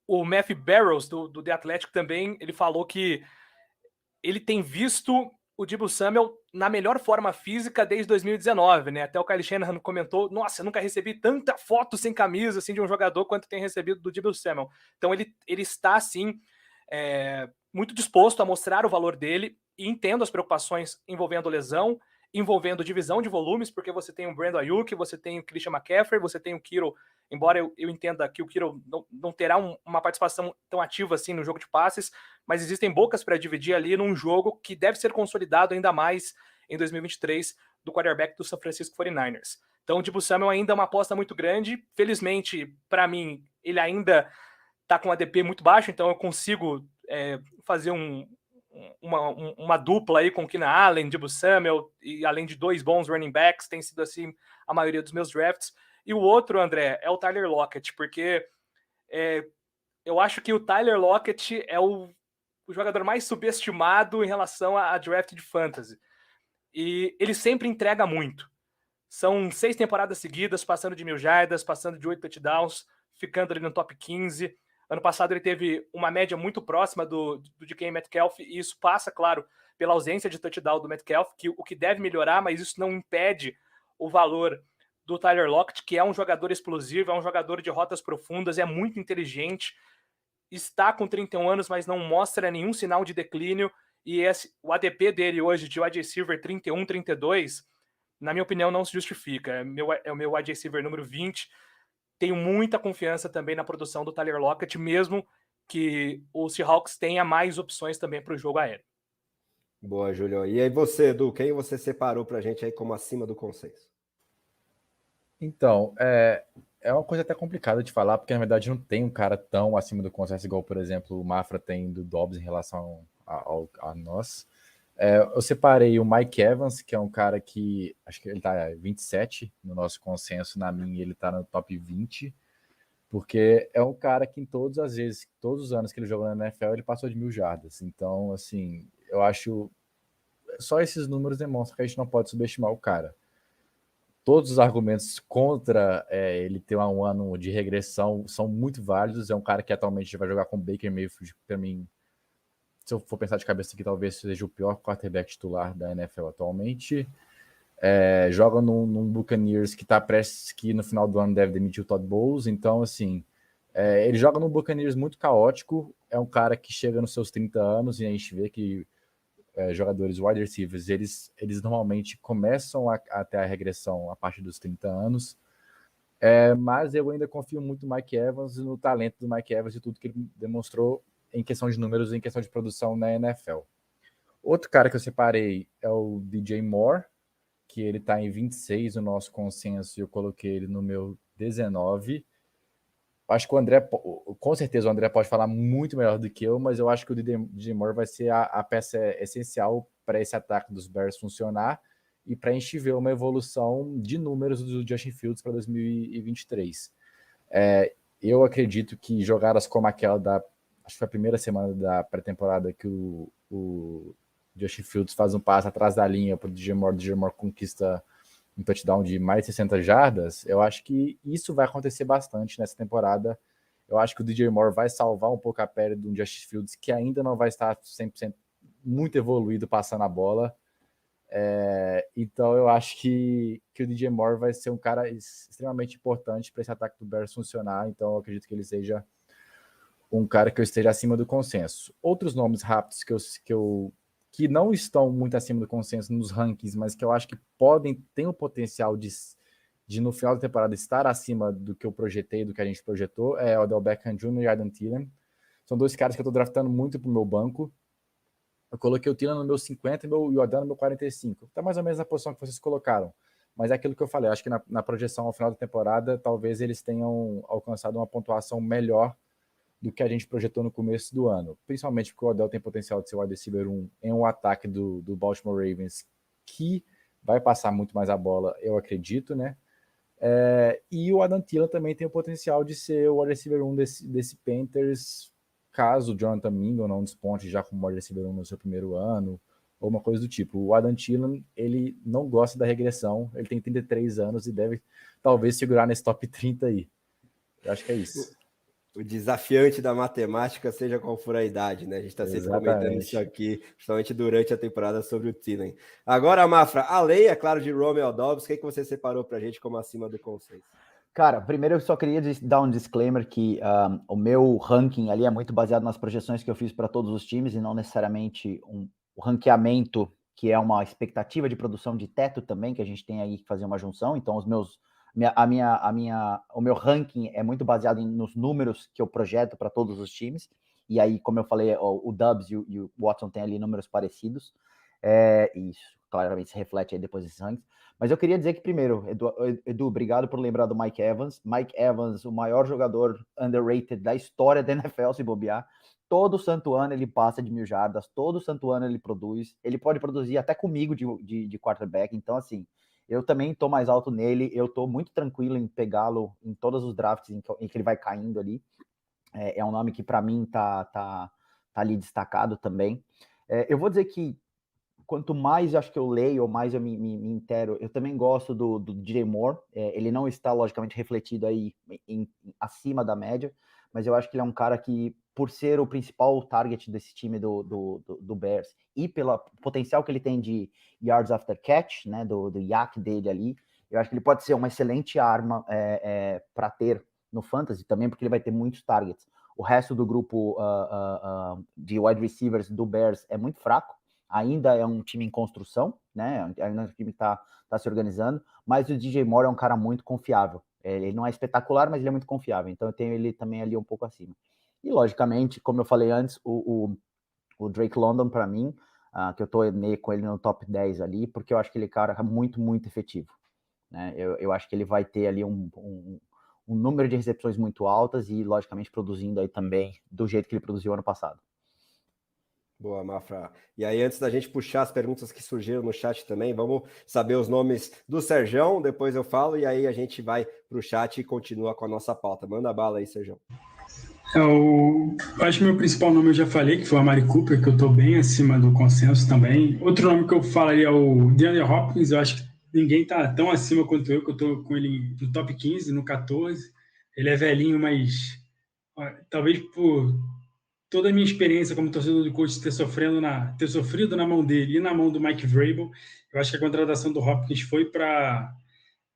Speaker 2: o Matthew Barrows, do The Athletic, também, ele falou que ele tem visto o Deebo Samuel na melhor forma física desde 2019, né? Até o Kyle Shanahan comentou, nossa, eu nunca recebi tanta foto sem camisa assim, de um jogador quanto tem recebido do Deebo Samuel. Então ele está, assim, muito disposto a mostrar o valor dele e entendo as preocupações envolvendo lesão, envolvendo divisão de volumes, porque você tem o Brandon Aiyuk, você tem o Christian McCaffrey, você tem o Kittle, embora eu entenda que o Kittle não terá uma participação tão ativa assim no jogo de passes, mas existem bocas para dividir ali num jogo que deve ser consolidado ainda mais em 2023 do quarterback do San Francisco 49ers. Então o Deebo Samuel ainda é uma aposta muito grande, felizmente para mim ele ainda está com um ADP muito baixo, então eu consigo fazer uma dupla aí com o Keenan Allen, Deebo Samuel, e além de dois bons running backs, tem sido assim a maioria dos meus drafts. E o outro, André, é o Tyler Lockett, porque eu acho que o Tyler Lockett é o jogador mais subestimado em relação a draft de fantasy. E ele sempre entrega muito. São 6 temporadas seguidas, passando de 1.000 jardas, passando de 8 touchdowns, ficando ali no top 15. Ano passado ele teve uma média muito próxima do DK Metcalf, e isso passa, claro, pela ausência de touchdown do Metcalf, o que deve melhorar, mas isso não impede o valor do Tyler Lockett, que é um jogador explosivo, é um jogador de rotas profundas, é muito inteligente, está com 31 anos, mas não mostra nenhum sinal de declínio, e o ADP dele hoje de wide receiver 31, 32, na minha opinião, não se justifica. É o meu wide receiver número 20. Tenho muita confiança também na produção do Tyler Lockett, mesmo que o Seahawks tenha mais opções também para o jogo aéreo.
Speaker 1: Boa, Júlio. E aí você, Edu, quem você separou para a gente aí como acima do consenso?
Speaker 5: Então, é uma coisa até complicada de falar, porque na verdade não tem um cara tão acima do consenso igual, por exemplo, o Mafra tem do Dobbs em relação a nós. Eu separei o Mike Evans, que é um cara que acho que ele tá 27 no nosso consenso, na minha ele tá no top 20, porque é um cara que todos os anos que ele jogou na NFL, ele passou de 1.000 jardas. Então, assim, eu acho só esses números demonstram que a gente não pode subestimar o cara. Todos os argumentos contra ele ter um ano de regressão são muito válidos. É um cara que atualmente vai jogar com o Baker Mayfield, para mim, se eu for pensar de cabeça aqui, talvez seja o pior quarterback titular da NFL atualmente. Joga num Buccaneers que está prestes, que no final do ano deve demitir o Todd Bowles. Então, assim, Ele joga no Buccaneers muito caótico, é um cara que chega nos seus 30 anos e a gente vê que jogadores wide receivers, eles normalmente começam a ter a regressão a partir dos 30 anos, mas eu ainda confio muito no Mike Evans e no talento do Mike Evans e tudo que ele demonstrou em questão de números e em questão de produção na NFL. Outro cara que eu separei é o DJ Moore, que ele está em 26 no nosso consenso e eu coloquei ele no meu 19. Acho que o André, com certeza o André pode falar muito melhor do que eu, mas eu acho que o DJ Moore vai ser a peça essencial para esse ataque dos Bears funcionar e para a gente ver uma evolução de números do Justin Fields para 2023. Eu acredito que jogadas como aquela acho que foi a primeira semana da pré-temporada que o Justin Fields faz um passe atrás da linha para o DJ Moore conquista um touchdown de mais de 60 jardas, eu acho que isso vai acontecer bastante nessa temporada. Eu acho que o DJ Moore vai salvar um pouco a pele do Justin Fields, que ainda não vai estar 100% muito evoluído passando a bola. Então eu acho que o DJ Moore vai ser um cara extremamente importante para esse ataque do Bears funcionar, então eu acredito que ele seja um cara que eu esteja acima do consenso. Outros nomes rápidos que não estão muito acima do consenso nos rankings, mas que eu acho que ter o potencial de no final da temporada estar acima do que eu projetei, do que a gente projetou, é o Odell Beckham Jr. e Adam Thielen. São dois caras que eu estou draftando muito para o meu banco. Eu coloquei o Thielen no meu 50 e o Odell no meu 45. Está mais ou menos na posição que vocês colocaram. Mas é aquilo que eu falei, acho que na projeção ao final da temporada, talvez eles tenham alcançado uma pontuação melhor do que a gente projetou no começo do ano, principalmente porque o Odell tem potencial de ser o wide receiver 1 em um ataque do Baltimore Ravens que vai passar muito mais a bola, eu acredito, né? E o Adam Thielen também tem o potencial de ser o wide receiver 1 desse Panthers, caso o Jonathan Mingo não desponte já como wide receiver 1 no seu primeiro ano, ou uma coisa do tipo. O Adam Thielen, ele não gosta da regressão, ele tem 33 anos e deve talvez segurar nesse top 30 aí. Eu acho que é isso.
Speaker 1: O desafiante da matemática, seja qual for a idade, né? A gente está sempre comentando isso aqui, principalmente durante a temporada sobre o Thielen. Agora, Mafra, além, é claro, de Romeo Dobbs, o que você separou para a gente como acima do consenso?
Speaker 4: Cara, primeiro eu só queria dar um disclaimer que o meu ranking ali é muito baseado nas projeções que eu fiz para todos os times e não necessariamente o ranqueamento, que é uma expectativa de produção de teto também, que a gente tem aí que fazer uma junção. Então, o meu ranking é muito baseado nos números que eu projeto para todos os times, e aí, como eu falei, o Dobbs e o Watson têm ali números parecidos, e isso claramente se reflete aí depois desses rankings. Mas eu queria dizer que, primeiro, Edu, obrigado por lembrar do Mike Evans. Mike Evans, o maior jogador underrated da história da NFL, se bobear. Todo santo ano ele passa de 1.000 jardas, todo santo ano ele produz, ele pode produzir até comigo de quarterback, então assim, eu também estou mais alto nele, eu estou muito tranquilo em pegá-lo em todos os drafts em que ele vai caindo ali. É um nome que para mim tá ali destacado também. Eu vou dizer que quanto mais acho que eu leio, ou mais eu me intero, eu também gosto do DJ Moore. Ele não está logicamente refletido aí acima da média, mas eu acho que ele é um cara que, por ser o principal target desse time do Bears e pelo potencial que ele tem de yards after catch, né, do YAC dele ali, eu acho que ele pode ser uma excelente arma para ter no Fantasy também, porque ele vai ter muitos targets. O resto do grupo de wide receivers do Bears é muito fraco, ainda é um time em construção, né, ainda é um time que está se organizando, mas o DJ Moore é um cara muito confiável. Ele não é espetacular, mas ele é muito confiável, então eu tenho ele também ali um pouco acima. E, logicamente, como eu falei antes, o Drake London, para mim, que eu tô com ele no top 10 ali, porque eu acho que ele é cara muito, muito efetivo. Né? Eu acho que ele vai ter ali um número de recepções muito altas e, logicamente, produzindo aí também do jeito que ele produziu ano passado.
Speaker 1: Boa, Mafra. E aí, antes da gente puxar as perguntas que surgiram no chat também, vamos saber os nomes do Serjão, depois eu falo, e aí a gente vai para o chat e continua com a nossa pauta. Manda bala aí, Serjão.
Speaker 3: Eu acho que meu principal nome eu já falei, que foi o Amari Cooper, que eu estou bem acima do consenso também. Outro nome que eu falaria é o DeAndre Hopkins. Eu acho que ninguém está tão acima quanto eu, que eu estou com ele no top 15, no 14. Ele é velhinho, mas talvez por toda a minha experiência como torcedor do coach ter sofrido na mão dele e na mão do Mike Vrabel, eu acho que a contratação do Hopkins foi para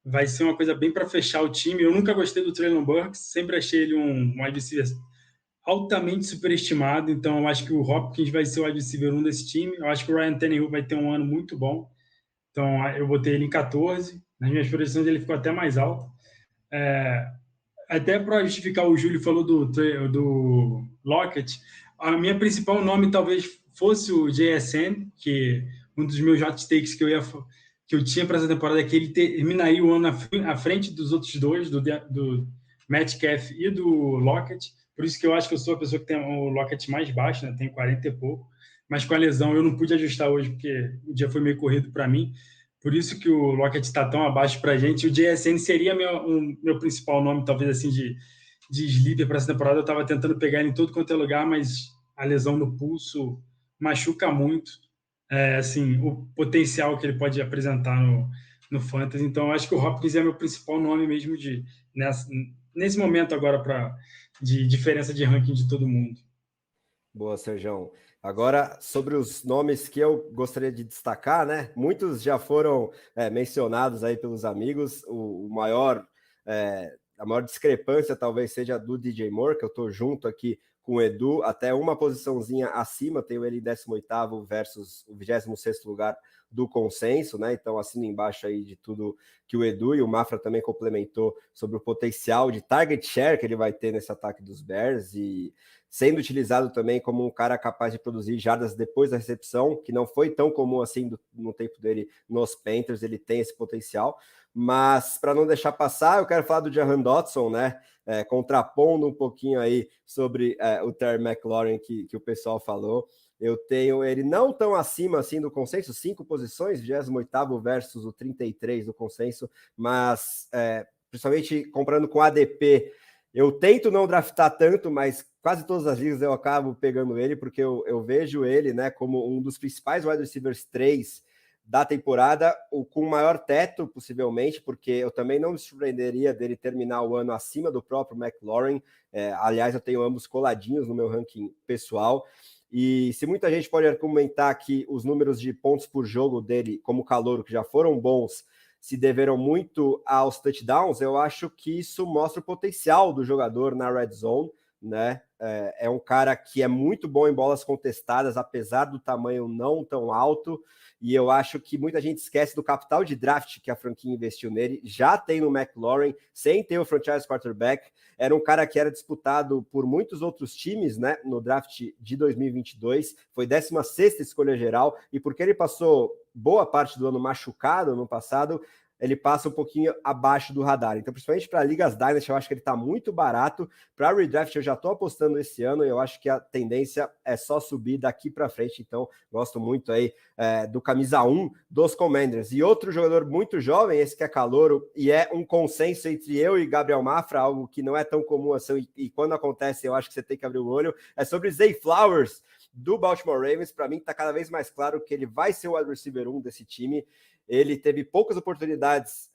Speaker 3: vai ser uma coisa bem para fechar o time. Eu nunca gostei do Treylon Burks, sempre achei ele um wide receiver altamente superestimado, então eu acho que o Hopkins vai ser o wide receiver 1 desse time. Eu acho que o Ryan Tannehill vai ter um ano muito bom, então eu botei ele em 14. Nas minhas projeções ele ficou até mais alto. Até para justificar, o Júlio falou do Lockett, a minha principal nome talvez fosse o JSN, que um dos meus hot takes que eu tinha para essa temporada é que ele terminaria o ano à frente dos outros dois, do Metcalf e do Lockett. Por isso que eu acho que eu sou a pessoa que tem o Lockett mais baixo, né? Tem 40 e pouco. Mas com a lesão eu não pude ajustar hoje, porque o dia foi meio corrido para mim. Por isso que o Lockett está tão abaixo para a gente. O JSN seria meu principal nome, talvez assim, de sleeper para essa temporada. Eu estava tentando pegar ele em todo quanto é lugar, mas a lesão no pulso machuca muito. Assim, o potencial que ele pode apresentar no Fantasy. Então, eu acho que o Hopkins é meu principal nome mesmo nesse momento agora de diferença de ranking de todo mundo.
Speaker 1: Boa, Serjão. Agora, sobre os nomes que eu gostaria de destacar, né? Muitos já foram mencionados aí pelos amigos. A maior discrepância talvez seja do DJ Moore, que eu estou junto aqui com o Edu, até uma posiçãozinha acima, tenho ele em 18º versus o 26º lugar do consenso, né? Então, assino embaixo aí de tudo que o Edu e o Mafra também complementou sobre o potencial de target share que ele vai ter nesse ataque dos Bears e sendo utilizado também como um cara capaz de produzir jardas depois da recepção, que não foi tão comum assim no tempo dele nos Panthers, ele tem esse potencial. Mas, para não deixar passar, eu quero falar do Jahan Dotson, né? Contrapondo um pouquinho aí sobre o Terry McLaurin que o pessoal falou. Eu tenho ele não tão acima assim do consenso, 5 posições, 28º versus o 33 do consenso, mas principalmente comprando com ADP, eu tento não draftar tanto, mas quase todas as ligas eu acabo pegando ele, porque eu vejo ele, né, como um dos principais wide receivers 3 da temporada, com maior teto, possivelmente, porque eu também não me surpreenderia dele terminar o ano acima do próprio McLaurin. Aliás, eu tenho ambos coladinhos no meu ranking pessoal. E se muita gente pode argumentar que os números de pontos por jogo dele, como calouro, que já foram bons, se deveram muito aos touchdowns, eu acho que isso mostra o potencial do jogador na red zone, né? É um cara que é muito bom em bolas contestadas, apesar do tamanho não tão alto, e eu acho que muita gente esquece do capital de draft que a franquia investiu nele, já tem no McLaurin, sem ter o franchise quarterback, era um cara que era disputado por muitos outros times, né, no draft de 2022, foi 16ª escolha geral, e porque ele passou boa parte do ano machucado no passado, ele passa um pouquinho abaixo do radar. Então, principalmente para ligas Dynasty, eu acho que ele está muito barato. Para redraft, eu já estou apostando esse ano e eu acho que a tendência é só subir daqui para frente. Então, gosto muito aí do camisa 1 dos Commanders. E outro jogador muito jovem, esse que é calouro, e é um consenso entre eu e Gabriel Mafra, algo que não é tão comum assim, e quando acontece, eu acho que você tem que abrir o olho, é sobre Zay Flowers, do Baltimore Ravens. Para mim, está cada vez mais claro que ele vai ser o wide receiver 1 desse time. Ele teve poucas oportunidades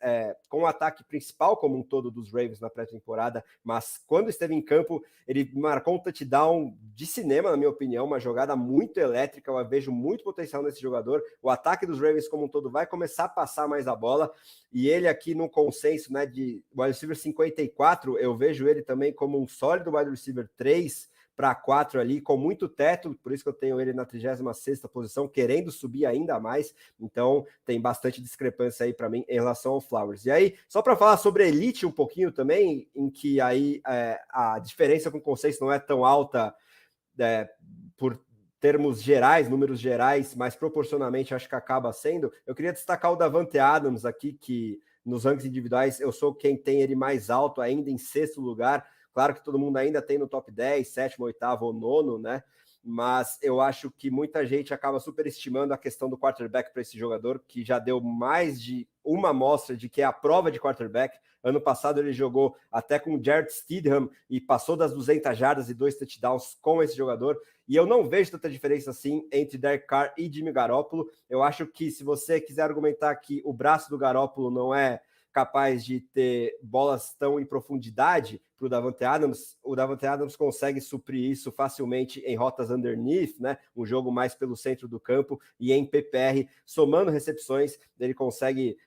Speaker 1: com o ataque principal como um todo dos Ravens na pré-temporada, mas quando esteve em campo, ele marcou um touchdown de cinema, na minha opinião, uma jogada muito elétrica. Eu vejo muito potencial nesse jogador. O ataque dos Ravens como um todo vai começar a passar mais a bola, e ele aqui no consenso, né, de wide receiver 54, eu vejo ele também como um sólido wide receiver 3 para 4 ali, com muito teto, por isso que eu tenho ele na 36ª posição, querendo subir ainda mais. Então tem bastante discrepância aí para mim em relação ao Flowers. E aí, só para falar sobre a Elite um pouquinho também, em que aí a diferença com o consenso não é tão alta por termos gerais, números gerais, mas proporcionalmente acho que acaba sendo. Eu queria destacar o Davante Adams aqui, que nos rankings individuais eu sou quem tem ele mais alto, ainda em 6º lugar. Claro que todo mundo ainda tem no top 10, 7º, 8º ou 9º, né? Mas eu acho que muita gente acaba superestimando a questão do quarterback para esse jogador, que já deu mais de uma amostra de que é a prova de quarterback. Ano passado ele jogou até com o Jarrett Stidham e passou das 200 jardas e 2 touchdowns com esse jogador. E eu não vejo tanta diferença assim entre Derek Carr e Jimmy Garoppolo. Eu acho que se você quiser argumentar que o braço do Garoppolo não é capaz de ter bolas tão em profundidade, para o Davante Adams. O Davante Adams consegue suprir isso facilmente em rotas underneath, né? Um jogo mais pelo centro do campo, e em PPR, somando recepções, ele consegue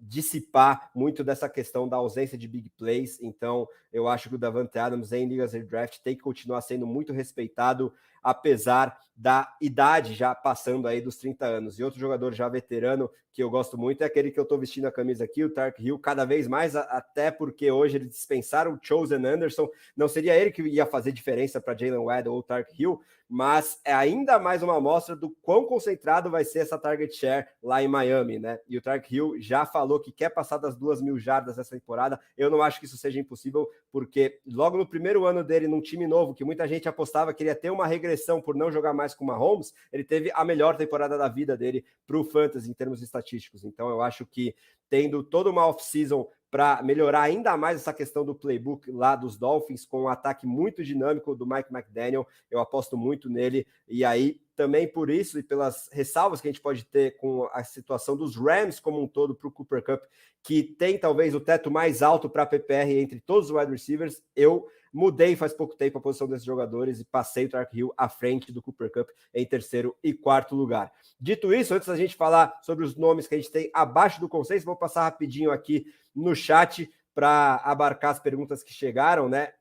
Speaker 1: dissipar muito dessa questão da ausência de big plays. Então, eu acho que o Davante Adams em ligas de draft tem que continuar sendo muito respeitado, apesar da idade já passando aí dos 30 anos. E outro jogador já veterano que eu gosto muito é aquele que eu estou vestindo a camisa aqui, o Tark Hill, cada vez mais, até porque hoje eles dispensaram o Chosen Anderson. Não seria ele que ia fazer diferença para Jalen Waddle ou Tark Hill, mas é ainda mais uma amostra do quão concentrado vai ser essa target share lá em Miami, né? E o Tark Hill já falou que quer passar das 2.000 jardas essa temporada. Eu não acho que isso seja impossível, porque logo no primeiro ano dele, num time novo, que muita gente apostava que ele ia ter uma regressão por não jogar mais com o Mahomes, ele teve a melhor temporada da vida dele para o Fantasy em termos estatísticos. Então eu acho que tendo toda uma off-season para melhorar ainda mais essa questão do playbook lá dos Dolphins, com um ataque muito dinâmico do Mike McDaniel, eu aposto muito nele. E aí, também por isso e pelas ressalvas que a gente pode ter com a situação dos Rams como um todo para o Cooper Kupp, que tem talvez o teto mais alto para PPR entre todos os wide receivers, eu mudei faz pouco tempo a posição desses jogadores e passei o Tark Hill à frente do Cooper Kupp em terceiro e quarto lugar. Dito isso, antes da gente falar sobre os nomes que a gente tem abaixo do consenso, vou passar rapidinho aqui no chat para abarcar as perguntas que chegaram, né?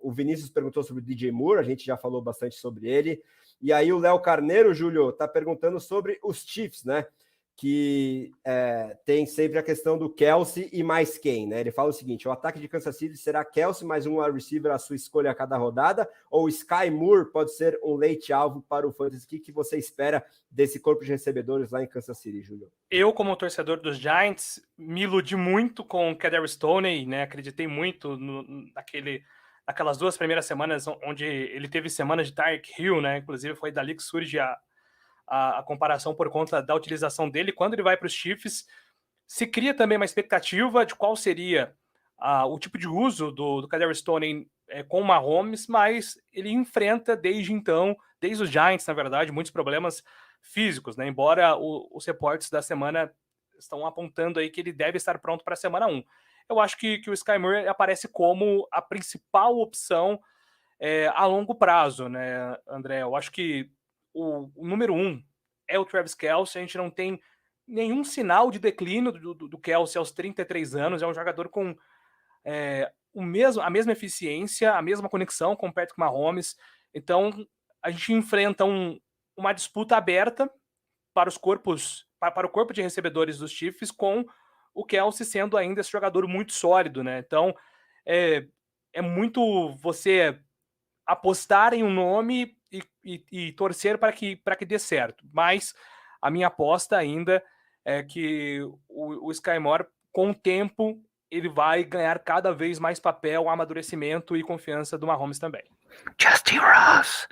Speaker 1: O Vinícius perguntou sobre o DJ Moore, a gente já falou bastante sobre ele. E aí o Léo Carneiro, Júlio, está perguntando sobre os Chiefs, né? Que tem sempre a questão do Kelce e mais quem, né? Ele fala o seguinte: o ataque de Kansas City será Kelce mais um wide receiver à sua escolha a cada rodada, ou Sky Moore pode ser um late alvo para o Fantasy? O que você espera desse corpo de recebedores lá em Kansas City, Júlio?
Speaker 2: Eu, como torcedor dos Giants, me iludi muito com o Kadarius Toney, né? Acreditei muito naquelas 2 primeiras semanas, onde ele teve semana de Tyreek Hill, né? Inclusive foi dali que surge a comparação por conta da utilização dele. Quando ele vai para os Chiefs, se cria também uma expectativa de qual seria o tipo de uso do Kadarius Toney com o Mahomes, mas ele enfrenta desde os Giants, na verdade, muitos problemas físicos, né? Embora os reportes da semana estão apontando aí que ele deve estar pronto para a semana 1. Eu acho que o Sky Moore aparece como a principal opção a longo prazo, né, André? Eu acho que o número 1 é o Travis Kelce. A gente não tem nenhum sinal de declínio do Kelce aos 33 anos. É um jogador com a mesma eficiência, a mesma conexão com o Patrick Mahomes. Então, a gente enfrenta uma disputa aberta para o corpo de recebedores dos Chiefs, com o Kelce sendo ainda esse jogador muito sólido, né? Então, é muito você apostar em um nome e torcer para que dê certo. Mas a minha aposta ainda é que o Sky Moore, com o tempo, ele vai ganhar cada vez mais papel, amadurecimento e confiança do Mahomes também.
Speaker 4: Justin Ross.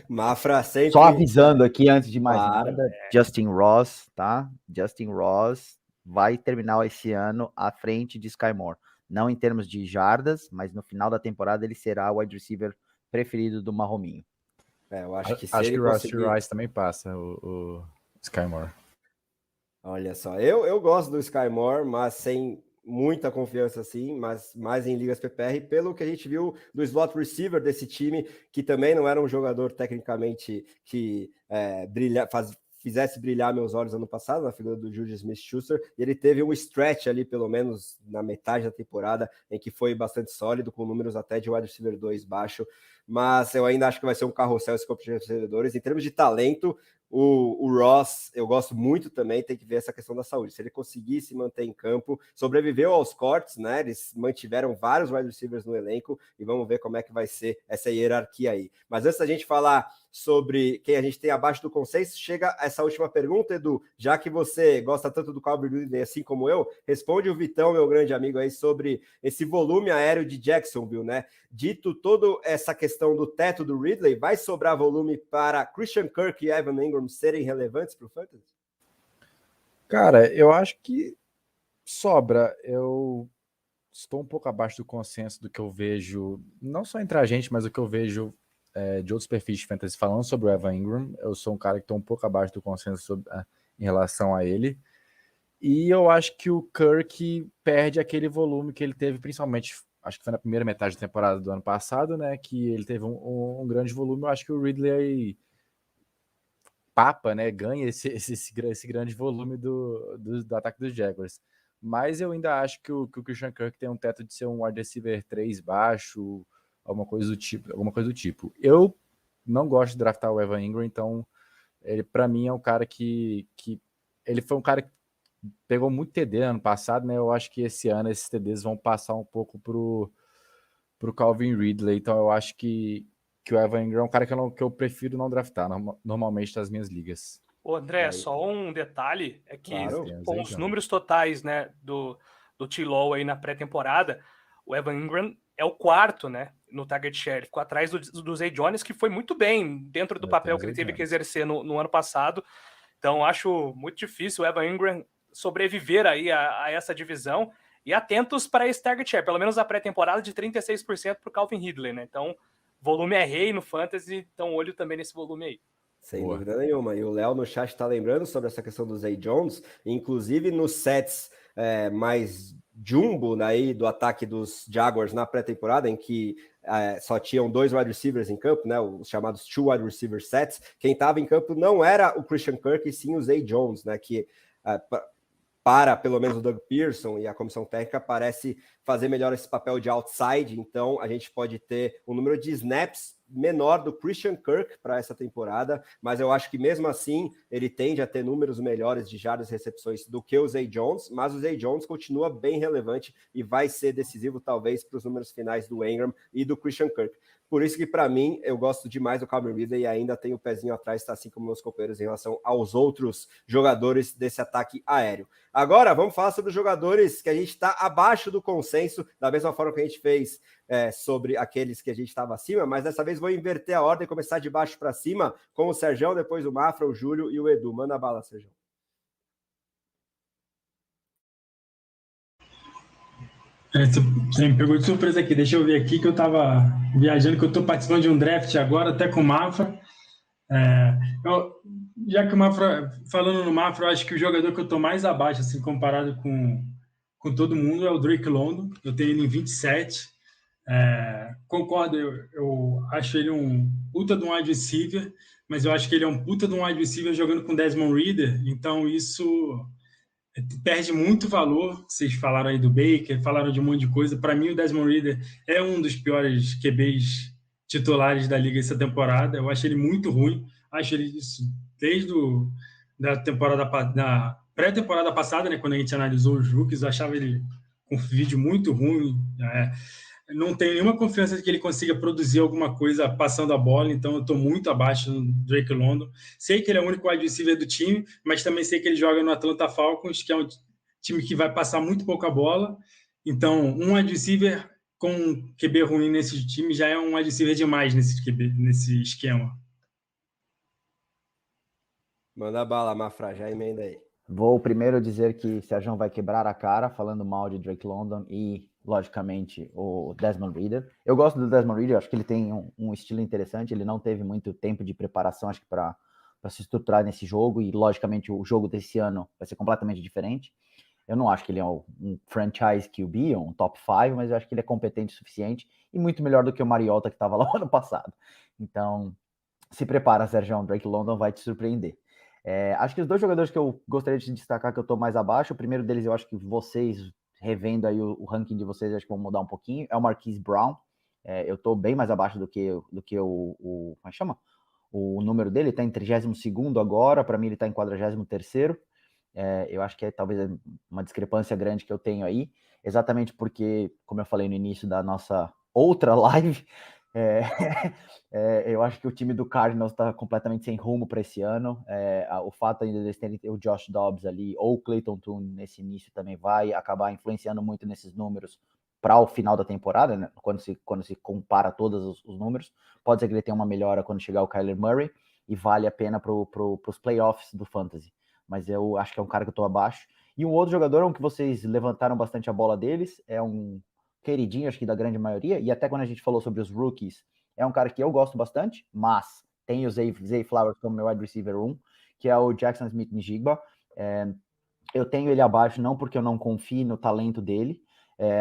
Speaker 1: Mafra sempre...
Speaker 4: Só avisando aqui, antes de mais nada, Justin Ross, tá? Justin Ross vai terminar esse ano à frente de Sky Moore. Não em termos de jardas, mas no final da temporada ele será o wide receiver preferido do Mahominho.
Speaker 1: Eu acho que
Speaker 5: o Rashee Rice também passa o Sky Moore.
Speaker 1: Olha só, eu gosto do Sky Moore, mas sem muita confiança assim, mas mais em ligas PPR, pelo que a gente viu do slot receiver desse time, que também não era um jogador tecnicamente que fizesse brilhar meus olhos ano passado, na figura do Juju Smith-Schuster, e ele teve um stretch ali, pelo menos na metade da temporada, em que foi bastante sólido, com números até de wide receiver 2 baixo, mas eu ainda acho que vai ser um carrossel esse corpo de recebedores. Em termos de talento, o Ross, eu gosto muito também, tem que ver essa questão da saúde. Se ele conseguir se manter em campo, sobreviveu aos cortes, né? Eles mantiveram vários wide receivers no elenco e vamos ver como é que vai ser essa hierarquia aí. Mas antes da gente falar sobre quem a gente tem abaixo do consenso, chega essa última pergunta, Edu. Já que você gosta tanto do Calvin Ridley assim como eu, responde o Vitão, meu grande amigo aí, sobre esse volume aéreo de Jacksonville, né? Dito toda essa questão do teto do Ridley, vai sobrar volume para Christian Kirk e Evan Engram serem relevantes para o Fantasy?
Speaker 5: Cara, eu acho que sobra. Eu estou um pouco abaixo do consenso do que eu vejo, não só entre a gente, mas o que eu vejo de outros perfis de Fantasy falando sobre o Evan Engram. Eu sou um cara que estou um pouco abaixo do consenso em relação a ele. E eu acho que o Kirk perde aquele volume que ele teve, principalmente, acho que foi na primeira metade da temporada do ano passado, né? Que ele teve um grande volume. Eu acho que o Ridley né? Ganha esse grande volume do ataque dos Jaguars. Mas eu ainda acho que o Christian Kirk tem um teto de ser um wide receiver 3 baixo, alguma coisa do tipo. Eu não gosto de draftar o Evan Ingram, então ele, para mim, é um cara que ele foi um cara que pegou muito TD ano passado, né? Eu acho que esse ano esses TDs vão passar um pouco pro Calvin Ridley, então eu acho que o Evan Ingram é um cara que eu prefiro não draftar normalmente nas minhas ligas.
Speaker 2: Ô, André, só um detalhe, é que
Speaker 1: Claro.
Speaker 2: com os números totais, né, do T-Law aí na pré-temporada, o Evan Ingram é o quarto, né, no target share, ficou atrás do Zay Jones, que foi muito bem dentro do papel que ele teve que exercer no ano passado. Então, acho muito difícil o Evan Ingram sobreviver aí a essa divisão. E atentos para esse target share, pelo menos a pré-temporada de 36% para o Calvin Ridley, né? Então, volume é rei no Fantasy, então olho também nesse volume aí.
Speaker 1: Sem dúvida nenhuma. E o Léo no chat está lembrando sobre essa questão do Zay Jones, inclusive nos sets mais jumbo aí do ataque dos Jaguars na pré-temporada, em que só tinham 2 wide receivers em campo, né, os chamados 2 wide receiver sets. Quem estava em campo não era o Christian Kirk, e sim o Zay Jones, né, que para pelo menos o Doug Pearson e a comissão técnica parece fazer melhor esse papel de outside. Então a gente pode ter um número de snaps menor do Christian Kirk para essa temporada, mas eu acho que mesmo assim ele tende a ter números melhores de jardas e recepções do que o Zay Jones, mas o Zay Jones continua bem relevante e vai ser decisivo talvez para os números finais do Ingram e do Christian Kirk. Por isso que para mim eu gosto demais do Calvin Ridley e ainda tenho o pezinho atrás, tá, assim como meus companheiros, em relação aos outros jogadores desse ataque aéreo. Agora vamos falar sobre os jogadores que a gente está abaixo do consenso, da mesma forma que a gente fez sobre aqueles que a gente estava acima, mas dessa vez vou inverter a ordem, começar de baixo para cima, com o Serjão, depois o Mafra, o Júlio e o Edu. Manda a bala, Serjão.
Speaker 3: Você me pegou de surpresa aqui. Deixa eu ver aqui que eu estava viajando, que eu estou participando de um draft agora, até com o Mafra. Já que o Mafra, falando no Mafra, eu acho que o jogador que eu estou mais abaixo, assim, comparado com todo mundo, é o Drake London. Eu tenho ele em 27. Concordo, eu acho ele um puta de um wide receiver, mas eu acho que ele é um puta de um wide receiver jogando com Desmond Ridder, então isso perde muito valor. Vocês falaram aí do Baker, falaram de um monte de coisa. Para mim, o Desmond Ridder é um dos piores QBs titulares da liga essa temporada. Eu acho ele muito ruim. Acho ele desde da temporada da pré-temporada passada, né, quando a gente analisou os rookies, eu achava ele com um vídeo muito ruim. Não tenho nenhuma confiança de que ele consiga produzir alguma coisa passando a bola, então eu estou muito abaixo do Drake London. Sei que ele é o único wide receiver do time, mas também sei que ele joga no Atlanta Falcons, que é um time que vai passar muito pouca bola. Então, um wide receiver com QB ruim nesse time já é um wide receiver demais nesse esquema.
Speaker 1: Manda bala, Mafra, já emenda aí.
Speaker 4: Vou primeiro dizer que Sérgio vai quebrar a cara falando mal de Drake London e, logicamente, o Desmond Ridder. Eu gosto do Desmond Ridder, acho que ele tem um estilo interessante, ele não teve muito tempo de preparação, acho que para se estruturar nesse jogo, e, logicamente, o jogo desse ano vai ser completamente diferente. Eu não acho que ele é um franchise QB, um top 5, mas eu acho que ele é competente o suficiente e muito melhor do que o Mariota que estava lá no ano passado. Então, se prepara, Sérgio, Drake London vai te surpreender. Acho que os dois jogadores que eu gostaria de destacar que eu estou mais abaixo, o primeiro deles eu acho que vocês, revendo aí o ranking de vocês, acho que vão mudar um pouquinho, é o Marquise Brown. Eu estou bem mais abaixo do que como é que chama? O número dele está em 32º agora, para mim ele está em 43º. Eu acho que é talvez uma discrepância grande que eu tenho aí, exatamente porque, como eu falei no início da nossa outra live, eu acho que o time do Cardinals está completamente sem rumo para esse ano. O fato ainda deles terem o Josh Dobbs ali ou o Clayton Tune nesse início também vai acabar influenciando muito nesses números para o final da temporada, né? Quando se compara todos os números. Pode ser que ele tenha uma melhora quando chegar o Kyler Murray e vale a pena para os playoffs do Fantasy. Mas eu acho que é um cara que eu estou abaixo. E um outro jogador, um que vocês levantaram bastante a bola deles, é um queridinho, acho que da grande maioria, e até quando a gente falou sobre os rookies, é um cara que eu gosto bastante, mas tem o Zay Flowers como meu wide receiver 1, que é o Jackson Smith-Njigba. Eu tenho ele abaixo não porque eu não confio no talento dele,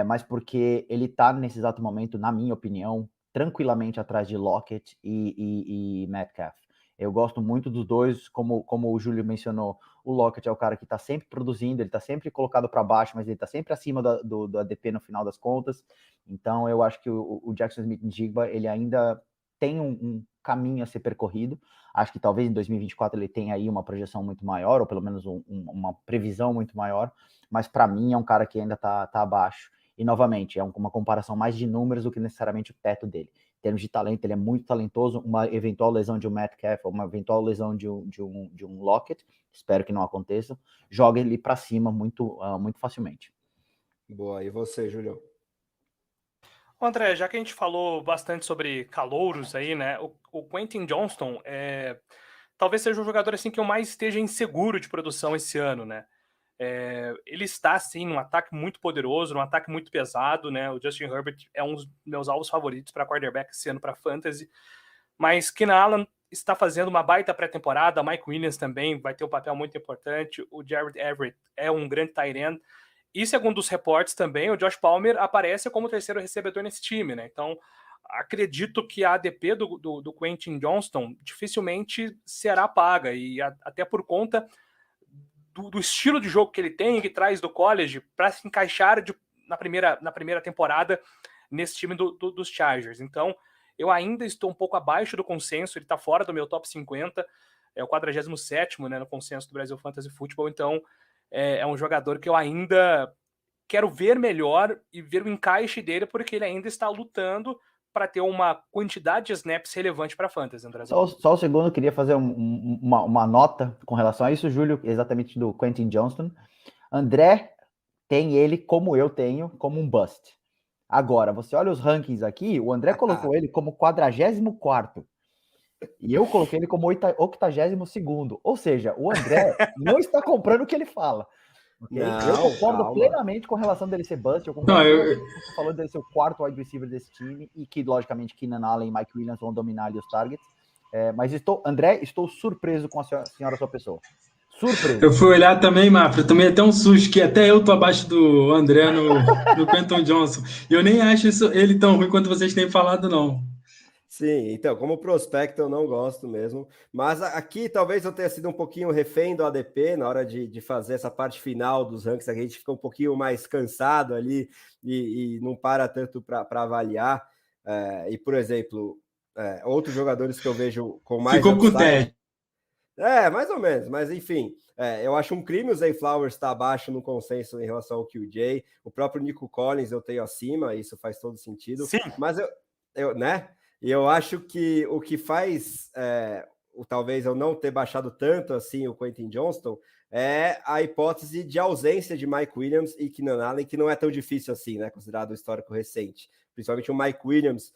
Speaker 4: mas porque ele está nesse exato momento, na minha opinião, tranquilamente atrás de Lockett e Metcalf. Eu gosto muito dos dois, como o Júlio mencionou, o Lockett é o cara que está sempre produzindo, ele está sempre colocado para baixo, mas ele está sempre acima do ADP no final das contas. Então eu acho que o Jackson Smith-Njigba, ele ainda tem um caminho a ser percorrido. Acho que talvez em 2024 ele tenha aí uma projeção muito maior, ou pelo menos uma previsão muito maior, mas para mim é um cara que ainda está abaixo. E novamente, é uma comparação mais de números do que necessariamente o teto dele. Em termos de talento, ele é muito talentoso. Uma eventual lesão de um Metcalf, ou uma eventual lesão de um Lockett, espero que não aconteça, joga ele para cima muito facilmente.
Speaker 1: Boa, e você, Julião?
Speaker 2: André, já que a gente falou bastante sobre calouros aí, né? O Quentin Johnston talvez seja o jogador assim que eu mais esteja inseguro de produção esse ano, né? Ele está, sim, num ataque muito poderoso, num ataque muito pesado, né? O Justin Herbert é um dos meus alvos favoritos para quarterback esse ano para fantasy, mas Keenan Allen está fazendo uma baita pré-temporada, Mike Williams também vai ter um papel muito importante, o Jared Everett é um grande tight end, e segundo os reportes também, o Josh Palmer aparece como terceiro recebedor nesse time, né? Então, acredito que a ADP do Quentin Johnston dificilmente será paga, e até por conta do estilo de jogo que ele tem, que traz do college, para se encaixar na primeira temporada nesse time dos Chargers. Então, eu ainda estou um pouco abaixo do consenso, ele está fora do meu top 50, é o 47º, né, no consenso do Brasil Fantasy Football, então é um jogador que eu ainda quero ver melhor e ver o encaixe dele, porque ele ainda está lutando para ter uma quantidade de snaps relevante para a Fantasy, André.
Speaker 4: Só um segundo, eu queria fazer uma nota com relação a isso, Júlio, exatamente do Quentin Johnston. André tem ele, como eu tenho, como um bust. Agora, você olha os rankings aqui, o André colocou ele como 44º. E eu coloquei ele como 82º. Ou seja, o André não está comprando o que ele fala. Okay?
Speaker 1: Não,
Speaker 4: eu concordo
Speaker 1: calma.
Speaker 4: plenamente com relação dele ser bust. Eu concordo plenamente com você falando dele ser o quarto wide receiver desse time e que, logicamente, Keenan Allen e Mike Williams vão dominar ali os targets. Mas André, estou surpreso com a senhora sua pessoa. Surpreso.
Speaker 3: Eu fui olhar também, Mafra, tomei até um susto, que até eu tô abaixo do André no Quentin Johnston. E eu nem acho ele tão ruim quanto vocês têm falado, não.
Speaker 1: Sim, então, como prospecto eu não gosto mesmo, mas aqui talvez eu tenha sido um pouquinho refém do ADP na hora de fazer essa parte final dos rankings, a gente fica um pouquinho mais cansado ali e não para tanto para avaliar. E, por exemplo, outros jogadores que eu vejo com mais
Speaker 3: Ficou com o TED.
Speaker 1: Mais ou menos, mas enfim, eu acho um crime o Zay Flowers estar abaixo no consenso em relação ao QJ, o próprio Nico Collins eu tenho acima, isso faz todo sentido.
Speaker 2: Sim.
Speaker 1: Mas né? E eu acho que o que faz talvez eu não ter baixado tanto assim o Quentin Johnston é a hipótese de ausência de Mike Williams e Keenan Allen, que não é tão difícil assim, né? Considerado o histórico recente. Principalmente o Mike Williams,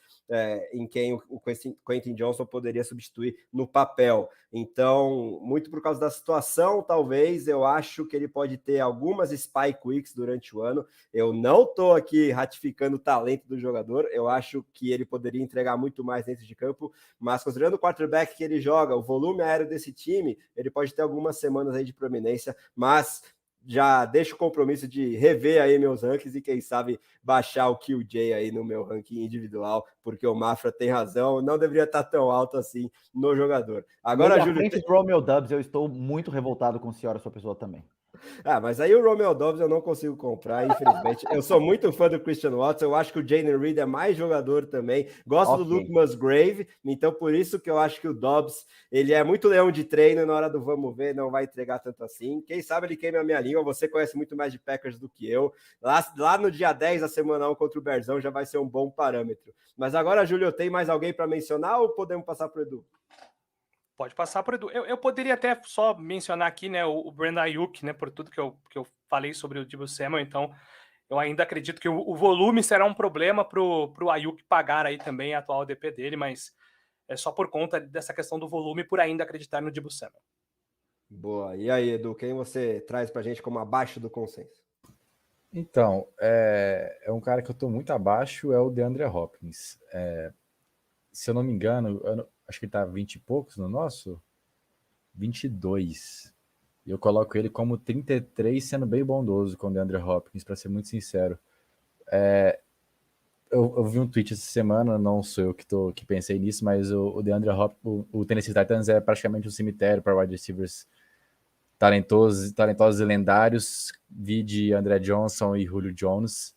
Speaker 1: em quem o Quentin Johnston poderia substituir no papel. Então, muito por causa da situação, talvez, eu acho que ele pode ter algumas spike weeks durante o ano. Eu não estou aqui ratificando o talento do jogador, eu acho que ele poderia entregar muito mais dentro de campo, mas considerando o quarterback que ele joga, o volume aéreo desse time, ele pode ter algumas semanas aí de proeminência, mas já deixo o compromisso de rever aí meus rankings e quem sabe baixar o QJ aí no meu ranking individual, porque o Mafra tem razão, não deveria estar tão alto assim no jogador. Agora,
Speaker 4: Júlio, frente do Romeo Doubs, eu estou muito revoltado com o senhor, a sua pessoa também.
Speaker 1: Mas aí o Romeo Doubs eu não consigo comprar, infelizmente. Eu sou muito fã do Christian Watson, eu acho que o Jalen Reed é mais jogador também. Gosto do Luke Musgrave, então por isso que eu acho que o Doubs, ele é muito leão de treino e na hora do vamos ver não vai entregar tanto assim. Quem sabe ele queima a minha língua, você conhece muito mais de Packers do que eu. Lá no dia 10, a semana 1 contra o Berzão já vai ser um bom parâmetro. Mas agora, Júlio, tem mais alguém para mencionar ou podemos passar para o Edu?
Speaker 2: Pode passar por Edu. Eu poderia até só mencionar aqui, né, o Brandon Ayuk, né, por tudo que eu falei sobre o Deebo Samuel, então eu ainda acredito que o volume será um problema para o Ayuk pagar aí também a atual DP dele, mas é só por conta dessa questão do volume, por ainda acreditar no Deebo Samuel.
Speaker 1: Boa. E aí, Edu, quem você traz para a gente como abaixo do consenso?
Speaker 5: Então, é um cara que eu estou muito abaixo, é o DeAndre Hopkins. Se eu não me engano, acho que ele tá 20 e poucos no nosso, 22. E eu coloco ele como 33, sendo bem bondoso com o DeAndre Hopkins, para ser muito sincero. Eu vi um tweet essa semana, não sou eu que pensei nisso, mas o DeAndre Hopkins, o Tennessee Titans é praticamente um cemitério para wide receivers talentosos e lendários, vide André Johnson e Julio Jones.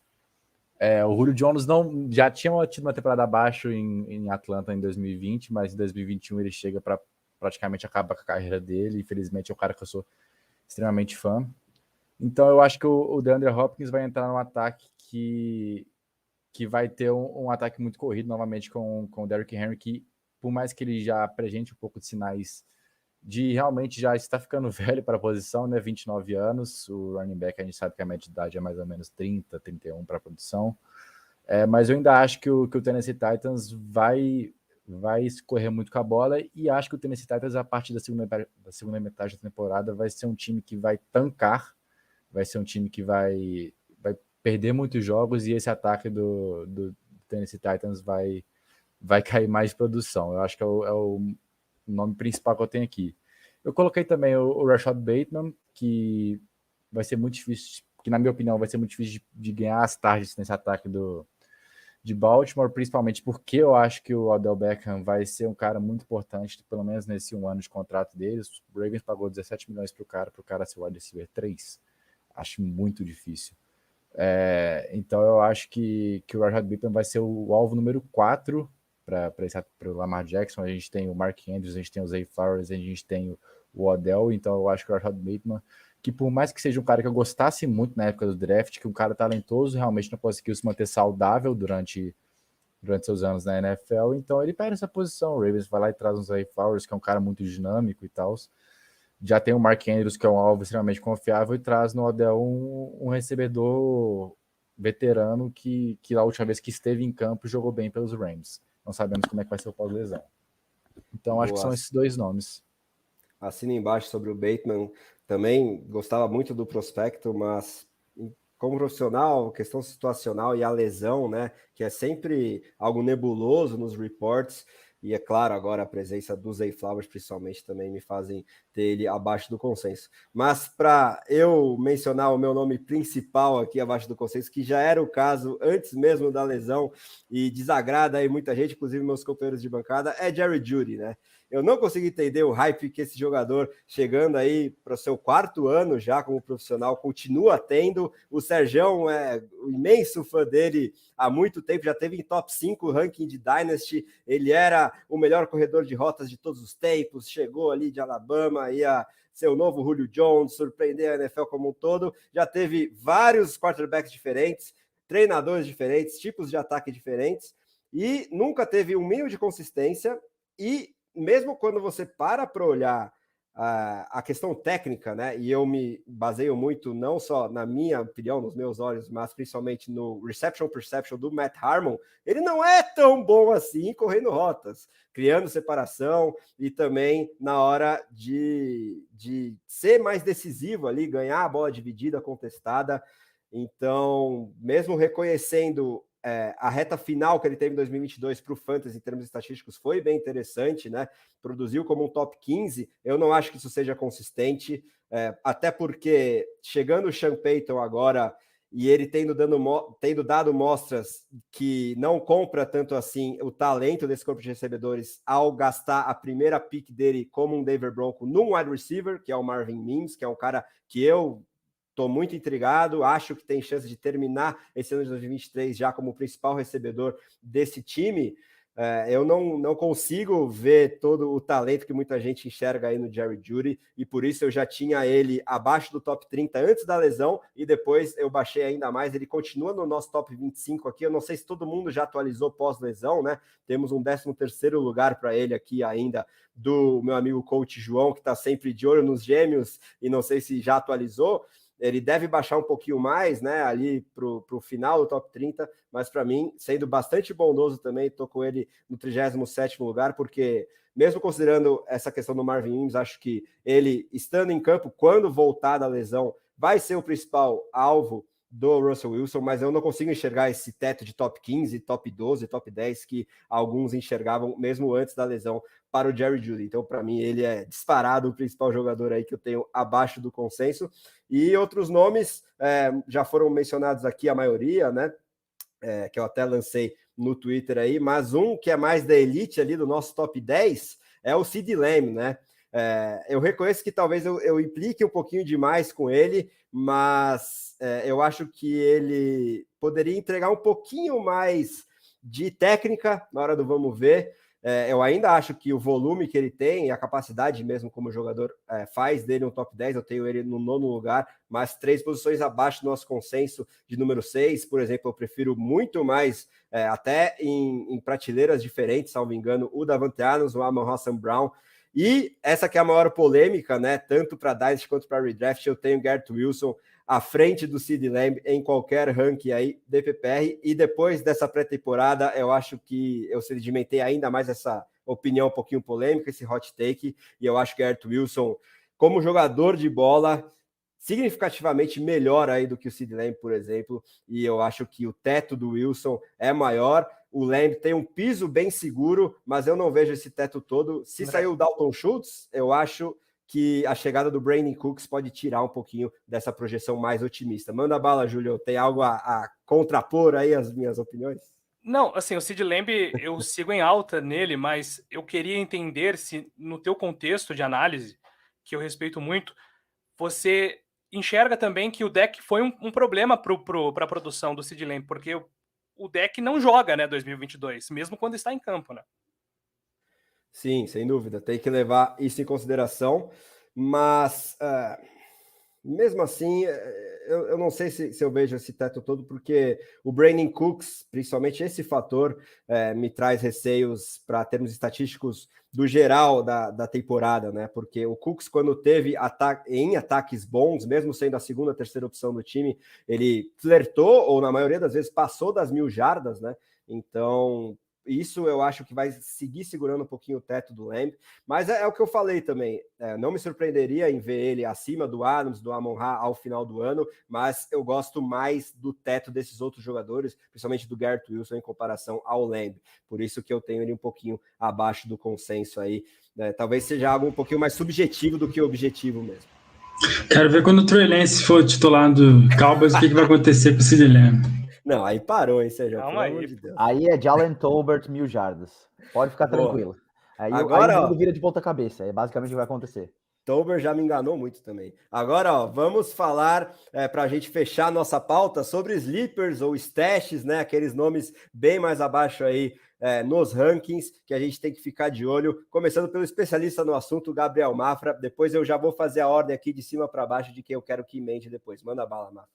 Speaker 5: O Julio Jones não já tinha tido uma temporada abaixo em Atlanta em 2020, mas em 2021 ele chega para praticamente acabar com a carreira dele. Infelizmente é um cara que eu sou extremamente fã. Então eu acho que o DeAndre Hopkins vai entrar num ataque que vai ter um ataque muito corrido novamente com o Derrick Henry, que por mais que ele já apresente um pouco de sinais de realmente já estar ficando velho para a posição, né? 29 anos, o running back a gente sabe que a média de idade é mais ou menos 30, 31 para a posição, mas eu ainda acho que o Tennessee Titans vai correr muito com a bola, e acho que o Tennessee Titans, a partir da segunda metade da temporada, vai ser um time que vai tancar, vai ser um time que vai perder muitos jogos, e esse ataque do Tennessee Titans vai cair mais de produção. Eu acho que é o nome principal que eu tenho aqui. Eu coloquei também o Rashad Bateman, que vai ser muito difícil, que na minha opinião vai ser muito difícil de ganhar as tardes nesse ataque de Baltimore, principalmente porque eu acho que o Odell Beckham vai ser um cara muito importante, pelo menos nesse 1 ano de contrato deles. O Ravens pagou 17 milhões para o cara ser o wide receiver 3. Acho muito difícil. Então eu acho que o Rashad Bateman vai ser o alvo número 4 para o Lamar Jackson. A gente tem o Mark Andrews, a gente tem o Zay Flowers, a gente tem o Odell. Então eu acho que o Rashad Bateman, que por mais que seja um cara que eu gostasse muito na época do draft, que um cara talentoso, realmente não conseguiu se manter saudável durante seus anos na NFL, então ele perde essa posição. O Ravens vai lá e traz um Zay Flowers, que é um cara muito dinâmico e tal. Já tem o Mark Andrews, que é um alvo extremamente confiável, e traz no Odell um recebedor veterano que a última vez que esteve em campo jogou bem pelos Rams. Não sabemos como é que vai ser o pós-lesão. Então, acho que são esses dois nomes.
Speaker 1: Assina embaixo sobre o Bateman. Também gostava muito do prospecto, mas como profissional, questão situacional e a lesão, né, que é sempre algo nebuloso nos reports. E é claro, agora a presença do Zay Flowers, principalmente, também me fazem ter ele abaixo do consenso. Mas para eu mencionar o meu nome principal aqui abaixo do consenso, que já era o caso antes mesmo da lesão e desagrada aí muita gente, inclusive meus companheiros de bancada, é Jerry Jeudy, né? Eu não consegui entender o hype que esse jogador, chegando aí para o seu 4º ano já como profissional, continua tendo. O Serjão é um imenso fã dele há muito tempo, já teve em top 5 ranking de Dynasty. Ele era o melhor corredor de rotas de todos os tempos, chegou ali de Alabama, ia ser o novo Julio Jones, surpreender a NFL como um todo. Já teve vários quarterbacks diferentes, treinadores diferentes, tipos de ataque diferentes, e nunca teve um mínimo de consistência. E mesmo quando você para olhar a questão técnica, né? E eu me baseio muito, não só na minha opinião, nos meus olhos, mas principalmente no reception perception do Matt Harmon, ele não é tão bom assim correndo rotas, criando separação e também na hora de ser mais decisivo ali, ganhar a bola dividida, contestada. Então, mesmo reconhecendo a reta final que ele teve em 2022 para o Fantasy em termos estatísticos foi bem interessante, né? Produziu como um top 15. Eu não acho que isso seja consistente, até porque chegando o Sean Payton agora e ele tendo dado mostras que não compra tanto assim o talento desse corpo de recebedores ao gastar a primeira pick dele como um Denver Bronco num wide receiver, que é o Marvin Mims, que é um cara que eu estou muito intrigado, acho que tem chance de terminar esse ano de 2023 já como o principal recebedor desse time. Eu não consigo ver todo o talento que muita gente enxerga aí no Jerry Jeudy, e por isso eu já tinha ele abaixo do top 30 antes da lesão, e depois eu baixei ainda mais. Ele continua no nosso top 25 aqui. Eu não sei se todo mundo já atualizou pós-lesão, né? Temos um 13º lugar para ele aqui ainda, do meu amigo coach João, que está sempre de olho nos gêmeos, e não sei se já atualizou. Ele deve baixar um pouquinho mais, né, ali para o final do top 30, mas para mim, sendo bastante bondoso também, estou com ele no 37º lugar, porque mesmo considerando essa questão do Marvin Mims, acho que ele, estando em campo, quando voltar da lesão, vai ser o principal alvo do Russell Wilson, mas eu não consigo enxergar esse teto de top 15, top 12, top 10 que alguns enxergavam mesmo antes da lesão para o Jerry Jeudy. Então, para mim, ele é disparado o principal jogador aí que eu tenho abaixo do consenso. E outros nomes já foram mencionados aqui, a maioria, né? Que eu até lancei no Twitter aí, mas um que é mais da elite ali do nosso top 10 é o CeeDee Lamb, né? Eu reconheço que talvez eu implique um pouquinho demais com ele, mas eu acho que ele poderia entregar um pouquinho mais de técnica na hora do vamos ver. Eu ainda acho que o volume que ele tem e a capacidade mesmo como jogador faz dele um top 10, eu tenho ele no 9º lugar, mas 3 posições abaixo do nosso consenso de número 6, por exemplo, eu prefiro muito mais, até em prateleiras diferentes, salvo engano, o Davante Adams, o Amon-Ra St. Brown, e essa que é a maior polêmica, né, tanto para Dynasty quanto para Redraft, eu tenho Garrett Wilson à frente do CeeDee Lamb em qualquer ranking aí de PPR, e depois dessa pré-temporada, eu acho que eu sedimentei ainda mais essa opinião um pouquinho polêmica, esse hot take, e eu acho que Garrett Wilson, como jogador de bola, significativamente melhor aí do que o CeeDee Lamb, por exemplo, e eu acho que o teto do Wilson é maior. O Lamb tem um piso bem seguro, mas eu não vejo esse teto todo. Se sair o Dalton Schultz, eu acho que a chegada do Brandon Cooks pode tirar um pouquinho dessa projeção mais otimista. Manda bala, Júlio. Tem algo a contrapor aí às minhas opiniões?
Speaker 2: Não, assim, o CeeDee Lamb eu sigo em alta nele, mas eu queria entender se no teu contexto de análise, que eu respeito muito, você enxerga também que o deck foi um problema para a produção do CeeDee Lamb, porque o deck não joga, né, 2022, mesmo quando está em campo, né?
Speaker 1: Sim, sem dúvida, tem que levar isso em consideração, mas mesmo assim, eu não sei se eu vejo esse teto todo, porque o Brandon Cooks, principalmente esse fator, me traz receios para termos estatísticos do geral da temporada, né? Porque o Cooks, quando teve ataques bons, mesmo sendo a segunda, terceira opção do time, ele flertou, ou na maioria das vezes passou das 1.000 jardas, né? Então, isso eu acho que vai seguir segurando um pouquinho o teto do Lamb, mas é o que eu falei também, não me surpreenderia em ver ele acima do Adams, do Amon-Ra ao final do ano, mas eu gosto mais do teto desses outros jogadores, principalmente do Garrett Wilson em comparação ao Lamb, por isso que eu tenho ele um pouquinho abaixo do consenso aí, talvez seja algo um pouquinho mais subjetivo do que objetivo mesmo.
Speaker 3: Quero ver quando o Trey Lance for titular do Cowboys, o que vai acontecer com o CeeDee Lamb.
Speaker 1: Não, aí parou, hein, Sérgio?
Speaker 2: Calma
Speaker 1: pelo
Speaker 2: aí,
Speaker 1: amor de Deus.
Speaker 4: Aí é Jalen Tolbert 1.000 jardas. Pode ficar
Speaker 1: Boa.
Speaker 4: tranquilo. Aí
Speaker 1: Agora,
Speaker 4: o mundo vira de ponta cabeça. É basicamente o que vai acontecer.
Speaker 1: Tolbert já me enganou muito também. Agora, vamos falar, para a gente fechar a nossa pauta, sobre sleepers ou stashes, né? Aqueles nomes bem mais abaixo aí nos rankings, que a gente tem que ficar de olho. Começando pelo especialista no assunto, Gabriel Mafra. Depois eu já vou fazer a ordem aqui de cima para baixo de quem eu quero que emende depois. Manda bala, Mafra.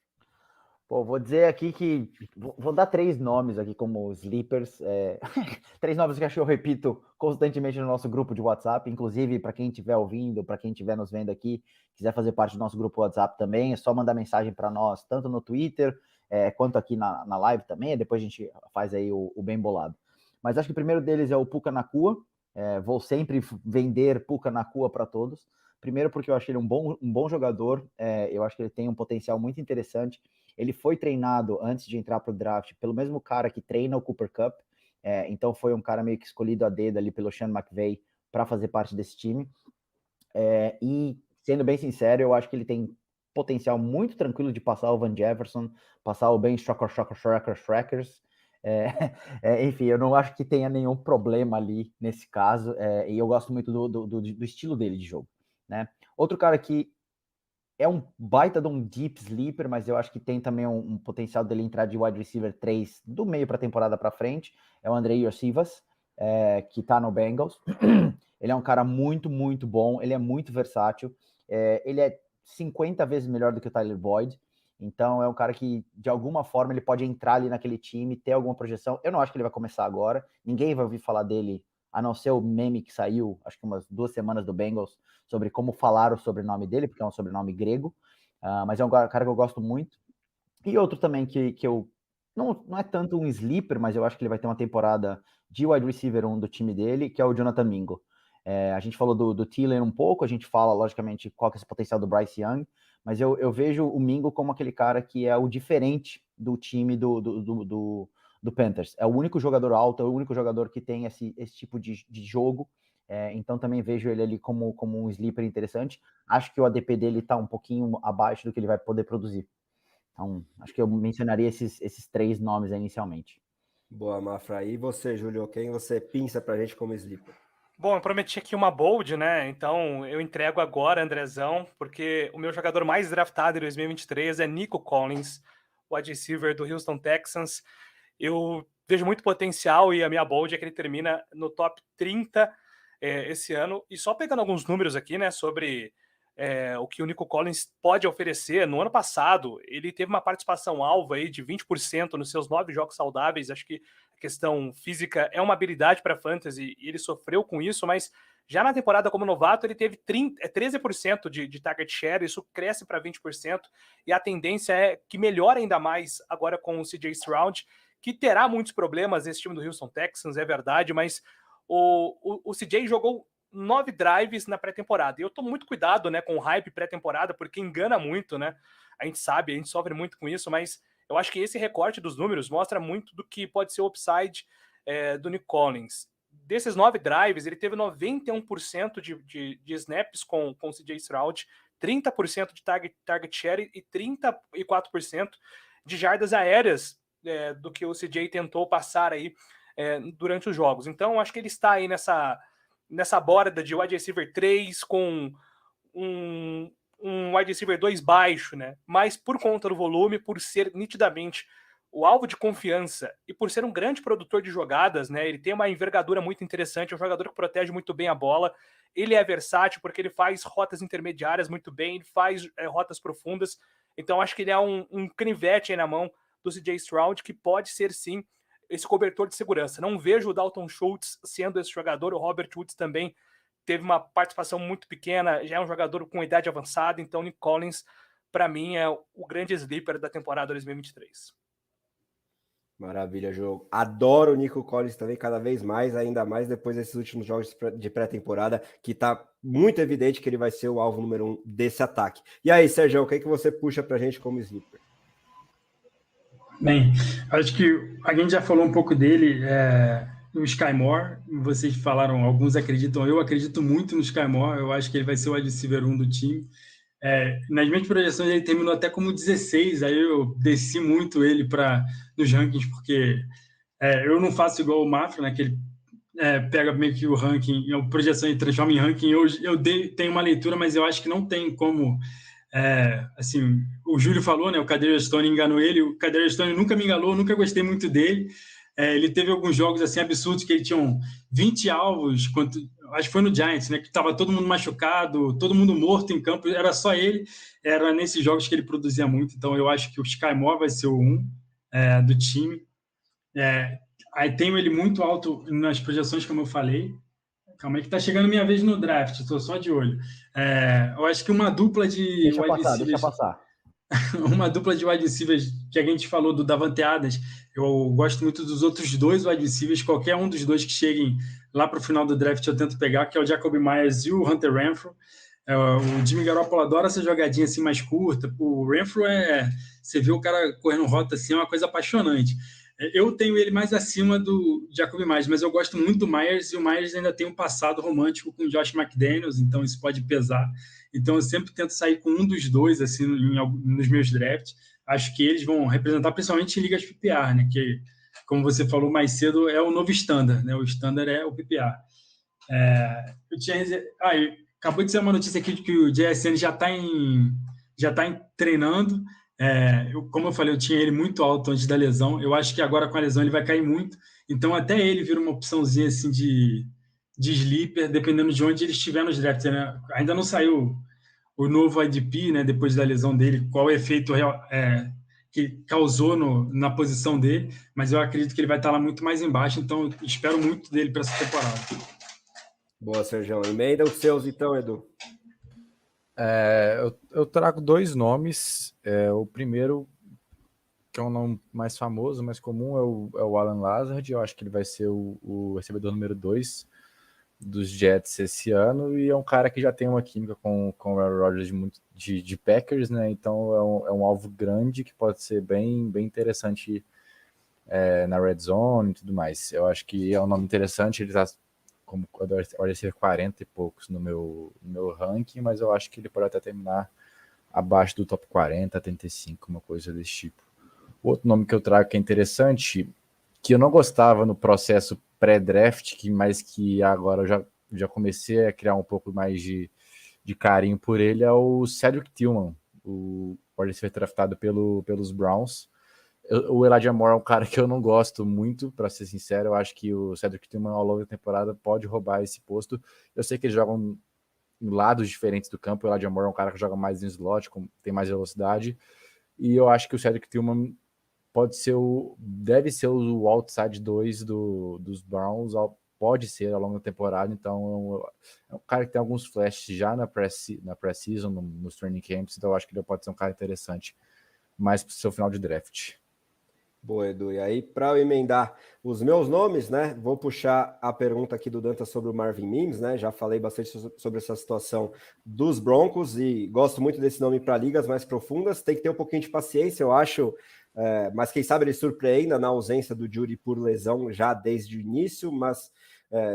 Speaker 4: Pô, vou dizer aqui que... Vou dar 3 nomes aqui como sleepers. 3 nomes que acho que eu repito constantemente no nosso grupo de WhatsApp. Inclusive, para quem estiver ouvindo, para quem estiver nos vendo aqui, quiser fazer parte do nosso grupo WhatsApp também, é só mandar mensagem para nós, tanto no Twitter, quanto aqui na live também. Depois a gente faz aí o bem bolado. Mas acho que o primeiro deles é o Puka Nacua. Vou sempre vender Puka Nacua para todos. Primeiro porque eu acho ele um bom jogador. Eu acho que ele tem um potencial muito interessante. Ele foi treinado antes de entrar para o draft pelo mesmo cara que treina o Cooper Kupp, então foi um cara meio que escolhido a dedo ali pelo Sean McVay para fazer parte desse time. E sendo bem sincero, eu acho que ele tem potencial muito tranquilo de passar o Van Jefferson, passar o Ben Shrekkers. Enfim, eu não acho que tenha nenhum problema ali nesse caso, e eu gosto muito do estilo dele de jogo, né? Outro cara que é um baita de um deep sleeper, mas eu acho que tem também um potencial dele entrar de wide receiver 3 do meio para a temporada para frente. É o Andrei Iosivas, que está no Bengals. Ele é um cara muito, muito bom. Ele é muito versátil. Ele é 50 vezes melhor do que o Tyler Boyd. Então é um cara que, de alguma forma, ele pode entrar ali naquele time, ter alguma projeção. Eu não acho que ele vai começar agora. Ninguém vai ouvir falar dele, a não ser o meme que saiu, acho que umas 2 semanas do Bengals, sobre como falar o sobrenome dele, porque é um sobrenome grego, mas é um cara que eu gosto muito. E outro também que eu... Não é tanto um sleeper, mas eu acho que ele vai ter uma temporada de wide receiver 1 do time dele, que é o Jonathan Mingo. A gente falou do Thielen um pouco, a gente fala, logicamente, qual que é esse potencial do Bryce Young, mas eu vejo o Mingo como aquele cara que é o diferente do time do Panthers. É o único jogador alto, é o único jogador que tem esse tipo de jogo, então também vejo ele ali como um sleeper interessante. Acho que o ADP dele está um pouquinho abaixo do que ele vai poder produzir. Então, acho que eu mencionaria esses 3 nomes aí inicialmente.
Speaker 1: Boa, Mafra. E você, Júlio, quem você pinça pra gente como sleeper?
Speaker 2: Bom, eu prometi aqui uma bold, né? Então eu entrego agora, Andrezão, porque o meu jogador mais draftado em 2023 é Nico Collins, o wide receiver do Houston Texans. Eu vejo muito potencial e a minha bold é que ele termina no top 30 esse ano. E só pegando alguns números aqui, né, sobre o que o Nico Collins pode oferecer. No ano passado, ele teve uma participação alva aí de 20% nos seus 9 jogos saudáveis. Acho que a questão física é uma habilidade para fantasy e ele sofreu com isso, mas já na temporada como novato, ele teve 13% de target share, isso cresce para 20%, e a tendência é que melhore ainda mais agora com o CJ Stroud, que terá muitos problemas nesse time do Houston Texans, é verdade, mas o CJ jogou 9 drives na pré-temporada. E eu tô muito cuidado, né, com o hype pré-temporada, porque engana muito, né? A gente sabe, a gente sofre muito com isso, mas eu acho que esse recorte dos números mostra muito do que pode ser o upside do Nick Collins. Desses 9 drives, ele teve 91% de snaps com o CJ Stroud, 30% de target share e 34% de jardas aéreas do que o CJ tentou passar aí durante os jogos. Então, acho que ele está aí nessa borda de wide receiver 3 com um wide receiver 2 baixo, né? Mas por conta do volume, por ser nitidamente o alvo de confiança e por ser um grande produtor de jogadas, né? Ele tem uma envergadura muito interessante, é um jogador que protege muito bem a bola. Ele é versátil porque ele faz rotas intermediárias muito bem, ele faz rotas profundas. Então acho que ele é um canivete aí na mão do CJ Stroud, que pode ser sim esse cobertor de segurança. Não vejo o Dalton Schultz sendo esse jogador, o Robert Woods também teve uma participação muito pequena, já é um jogador com idade avançada, então Nick Collins, para mim, é o grande sleeper da temporada 2023.
Speaker 1: Maravilha, jogo. Adoro o Nico Collins também, cada vez mais, ainda mais depois desses últimos jogos de pré-temporada, que tá muito evidente que ele vai ser o alvo número 1 desse ataque. E aí, Sérgio, o que você puxa pra gente como sleeper?
Speaker 3: Bem, acho que a gente já falou um pouco dele, o Sky Moore, vocês falaram, alguns acreditam, eu acredito muito no Sky Moore, eu acho que ele vai ser o wide receiver 1 do time. Nas minhas projeções ele terminou até como 16, aí eu desci muito ele nos rankings, porque eu não faço igual o Mafra, né, que ele pega meio que o ranking, a projeção e transforma em ranking. Tenho uma leitura, mas eu acho que não tem como... assim, o Júlio falou, né? O Kadarius Toney enganou ele. O Kadarius Toney nunca me enganou, nunca gostei muito dele. Ele teve alguns jogos assim absurdos que ele tinha 20 alvos, acho que foi no Giants, né? Que estava todo mundo machucado, todo mundo morto em campo, era só ele. Era nesses jogos que ele produzia muito. Então eu acho que o Sky Moore vai ser o 1 do time. Aí tenho ele muito alto nas projeções, como eu falei. Calma aí que tá chegando minha vez no draft, estou só de olho. Eu acho que uma dupla de
Speaker 4: Deixa passar.
Speaker 3: Uma dupla de wide receivers que a gente falou do Davante Adams, eu gosto muito dos outros 2 wide receivers, qualquer um dos 2 que cheguem lá para o final do draft eu tento pegar, que é o Jacoby Myers e o Hunter Renfrow. O Jimmy Garoppolo adora essa jogadinha assim mais curta. O Renfrow você vê o cara correndo rota assim, é uma coisa apaixonante. Eu tenho ele mais acima do Jacoby Myers, mas eu gosto muito do Myers, e o Myers ainda tem um passado romântico com o Josh McDaniels, então isso pode pesar. Então eu sempre tento sair com um dos 2 assim, nos meus drafts. Acho que eles vão representar principalmente em ligas PPR, né? Que, como você falou mais cedo, é o novo standard, né? O standard é o PPR. Acabou de ser uma notícia aqui de que o JSN já está treinando. Como eu falei, eu tinha ele muito alto antes da lesão. Eu acho que agora com a lesão ele vai cair muito. Então até ele vira uma opçãozinha assim de sleeper, dependendo de onde ele estiver nos drafts, né? Ainda não saiu o novo IDP, né, depois da lesão dele, qual o efeito real, que causou na posição dele, mas eu acredito que ele vai estar lá muito mais embaixo, então eu espero muito dele para essa temporada.
Speaker 1: Boa, Sérgio. Emenda os seus então, Edu.
Speaker 5: Eu trago 2 nomes. O primeiro, que é um nome mais famoso, mais comum, é o Alan Lazard. Eu acho que ele vai ser o recebedor número 2 dos Jets esse ano, e é um cara que já tem uma química com o Aaron Rodgers de Packers, né? Então é um alvo grande que pode ser bem interessante na Red Zone e tudo mais. Eu acho que é um nome interessante, ele está como pode ser 40 e poucos no meu ranking, mas eu acho que ele pode até terminar abaixo do top 40, 35, uma coisa desse tipo. Outro nome que eu trago que é interessante, que eu não gostava no processo pré-draft, mas que agora eu já comecei a criar um pouco mais de carinho por ele, é o Cedric Tillman, pode ser draftado pelos Browns. O Elijah Moore é um cara que eu não gosto muito, para ser sincero. Eu acho que o Cedric Tillman ao longo da temporada pode roubar esse posto. Eu sei que eles jogam em lados diferentes do campo. O Elijah Moore é um cara que joga mais em slot, tem mais velocidade. E eu acho que o Cedric Tillman deve ser o outside 2 dos Browns, pode ser ao longo da temporada. Então é um cara que tem alguns flashes já na pré-season, nos training camps. Então eu acho que ele pode ser um cara interessante mais para o seu final de draft.
Speaker 1: Boa, Edu. E aí, para eu emendar os meus nomes, né? Vou puxar a pergunta aqui do Dantas sobre o Marvin Mims, né? Já falei bastante sobre essa situação dos Broncos e gosto muito desse nome para ligas mais profundas. Tem que ter um pouquinho de paciência, eu acho. Mas quem sabe ele surpreenda na ausência do Jeudy por lesão já desde o início, mas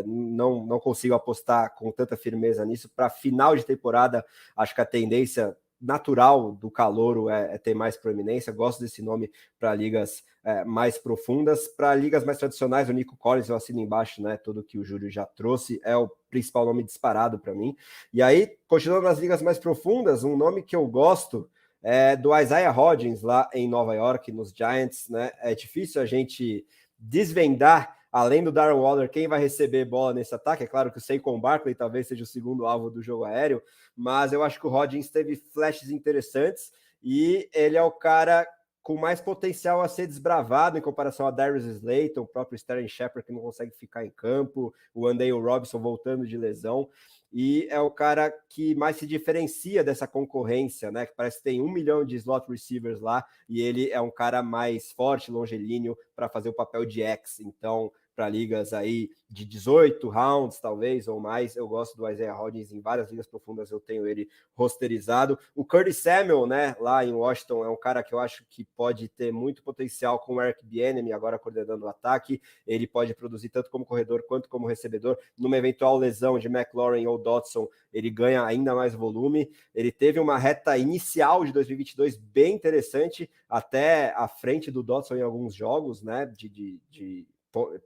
Speaker 1: não consigo apostar com tanta firmeza nisso. Para final de temporada, acho que a tendência natural do calouro é ter mais proeminência. Gosto desse nome para ligas mais profundas. Para ligas mais tradicionais, o Nico Collins, eu assino embaixo, né? Tudo que o Júlio já trouxe, é o principal nome disparado para mim. E aí, continuando nas ligas mais profundas, um nome que eu gosto é do Isaiah Hodgins, lá em Nova York, nos Giants, né? É difícil a gente desvendar, além do Darren Waller, quem vai receber bola nesse ataque. É claro que o Saquon Barkley talvez seja o segundo alvo do jogo aéreo, mas eu acho que o Hodgins teve flashes interessantes e ele é o cara com mais potencial a ser desbravado em comparação a Darius Slayton, o próprio Sterling Shepard, que não consegue ficar em campo, o Andale Robinson voltando de lesão, e é o cara que mais se diferencia dessa concorrência, né? Que parece que tem 1 milhão de slot receivers lá, e ele é um cara mais forte, longilíneo, para fazer o papel de X. Então, para ligas aí de 18 rounds, talvez, ou mais. Eu gosto do Isaiah Hodgins em várias ligas profundas, eu tenho ele rosterizado. O Curtis Samuel, né, lá em Washington, é um cara que eu acho que pode ter muito potencial com o Eric Bieniemy, agora coordenando o ataque. Ele pode produzir tanto como corredor quanto como recebedor. Numa eventual lesão de McLaurin ou Dotson, ele ganha ainda mais volume. Ele teve uma reta inicial de 2022 bem interessante, até à frente do Dotson em alguns jogos, né, de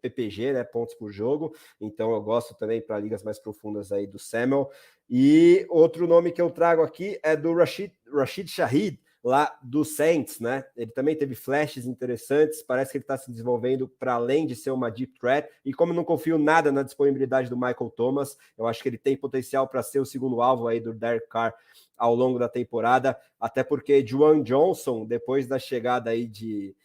Speaker 1: PPG, né, pontos por jogo. Então eu gosto também para ligas mais profundas aí do Samuel. E outro nome que eu trago aqui é do Rashid Shaheed, lá do Saints, né? Ele também teve flashes interessantes, parece que ele está se desenvolvendo para além de ser uma deep threat, e como eu não confio nada na disponibilidade do Michael Thomas, eu acho que ele tem potencial para ser o segundo alvo aí do Derek Carr ao longo da temporada, até porque Juwan Johnson, depois da chegada aí de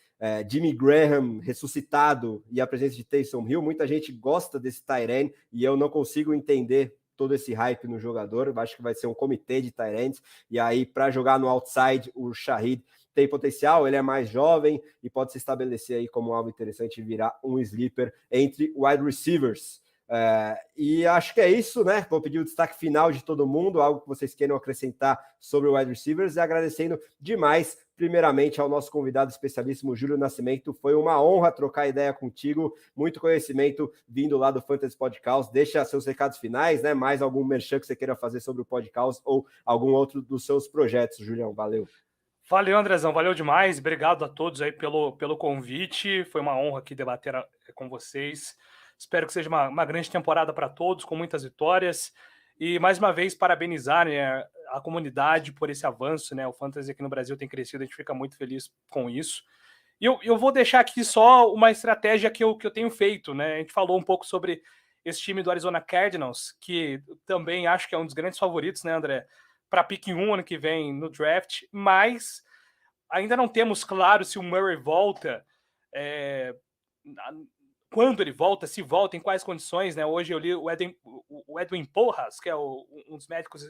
Speaker 1: Jimmy Graham ressuscitado e a presença de Taysom Hill, muita gente gosta desse tight end e eu não consigo entender todo esse hype no jogador. Eu acho que vai ser um comitê de tight ends, e aí para jogar no outside o Shaheed tem potencial, ele é mais jovem e pode se estabelecer aí como algo interessante e virar um sleeper entre wide receivers. E acho que é isso, né? Vou pedir o destaque final de todo mundo, algo que vocês queiram acrescentar sobre o wide receivers, e agradecendo demais, primeiramente, ao nosso convidado especialíssimo, Júlio Nascimento. Foi uma honra trocar ideia contigo, muito conhecimento vindo lá do Fantasy Podcast. Deixa seus recados finais, né? Mais algum merchan que você queira fazer sobre o podcast ou algum outro dos seus projetos, Julião. Valeu.
Speaker 2: Valeu, Andrezão, valeu demais. Obrigado a todos aí pelo convite. Foi uma honra aqui debater com vocês. Espero que seja uma grande temporada para todos, com muitas vitórias. E, mais uma vez, parabenizar, né, a comunidade por esse avanço, né? O Fantasy aqui no Brasil tem crescido, a gente fica muito feliz com isso. E eu vou deixar aqui só uma estratégia que eu tenho feito, né? A gente falou um pouco sobre esse time do Arizona Cardinals, que também acho que é um dos grandes favoritos, né, André? Para pick 1 ano que vem no draft, mas ainda não temos claro se o Murray volta, quando ele volta, se volta, em quais condições, né? Hoje eu li o Edwin Porras, que é um dos médicos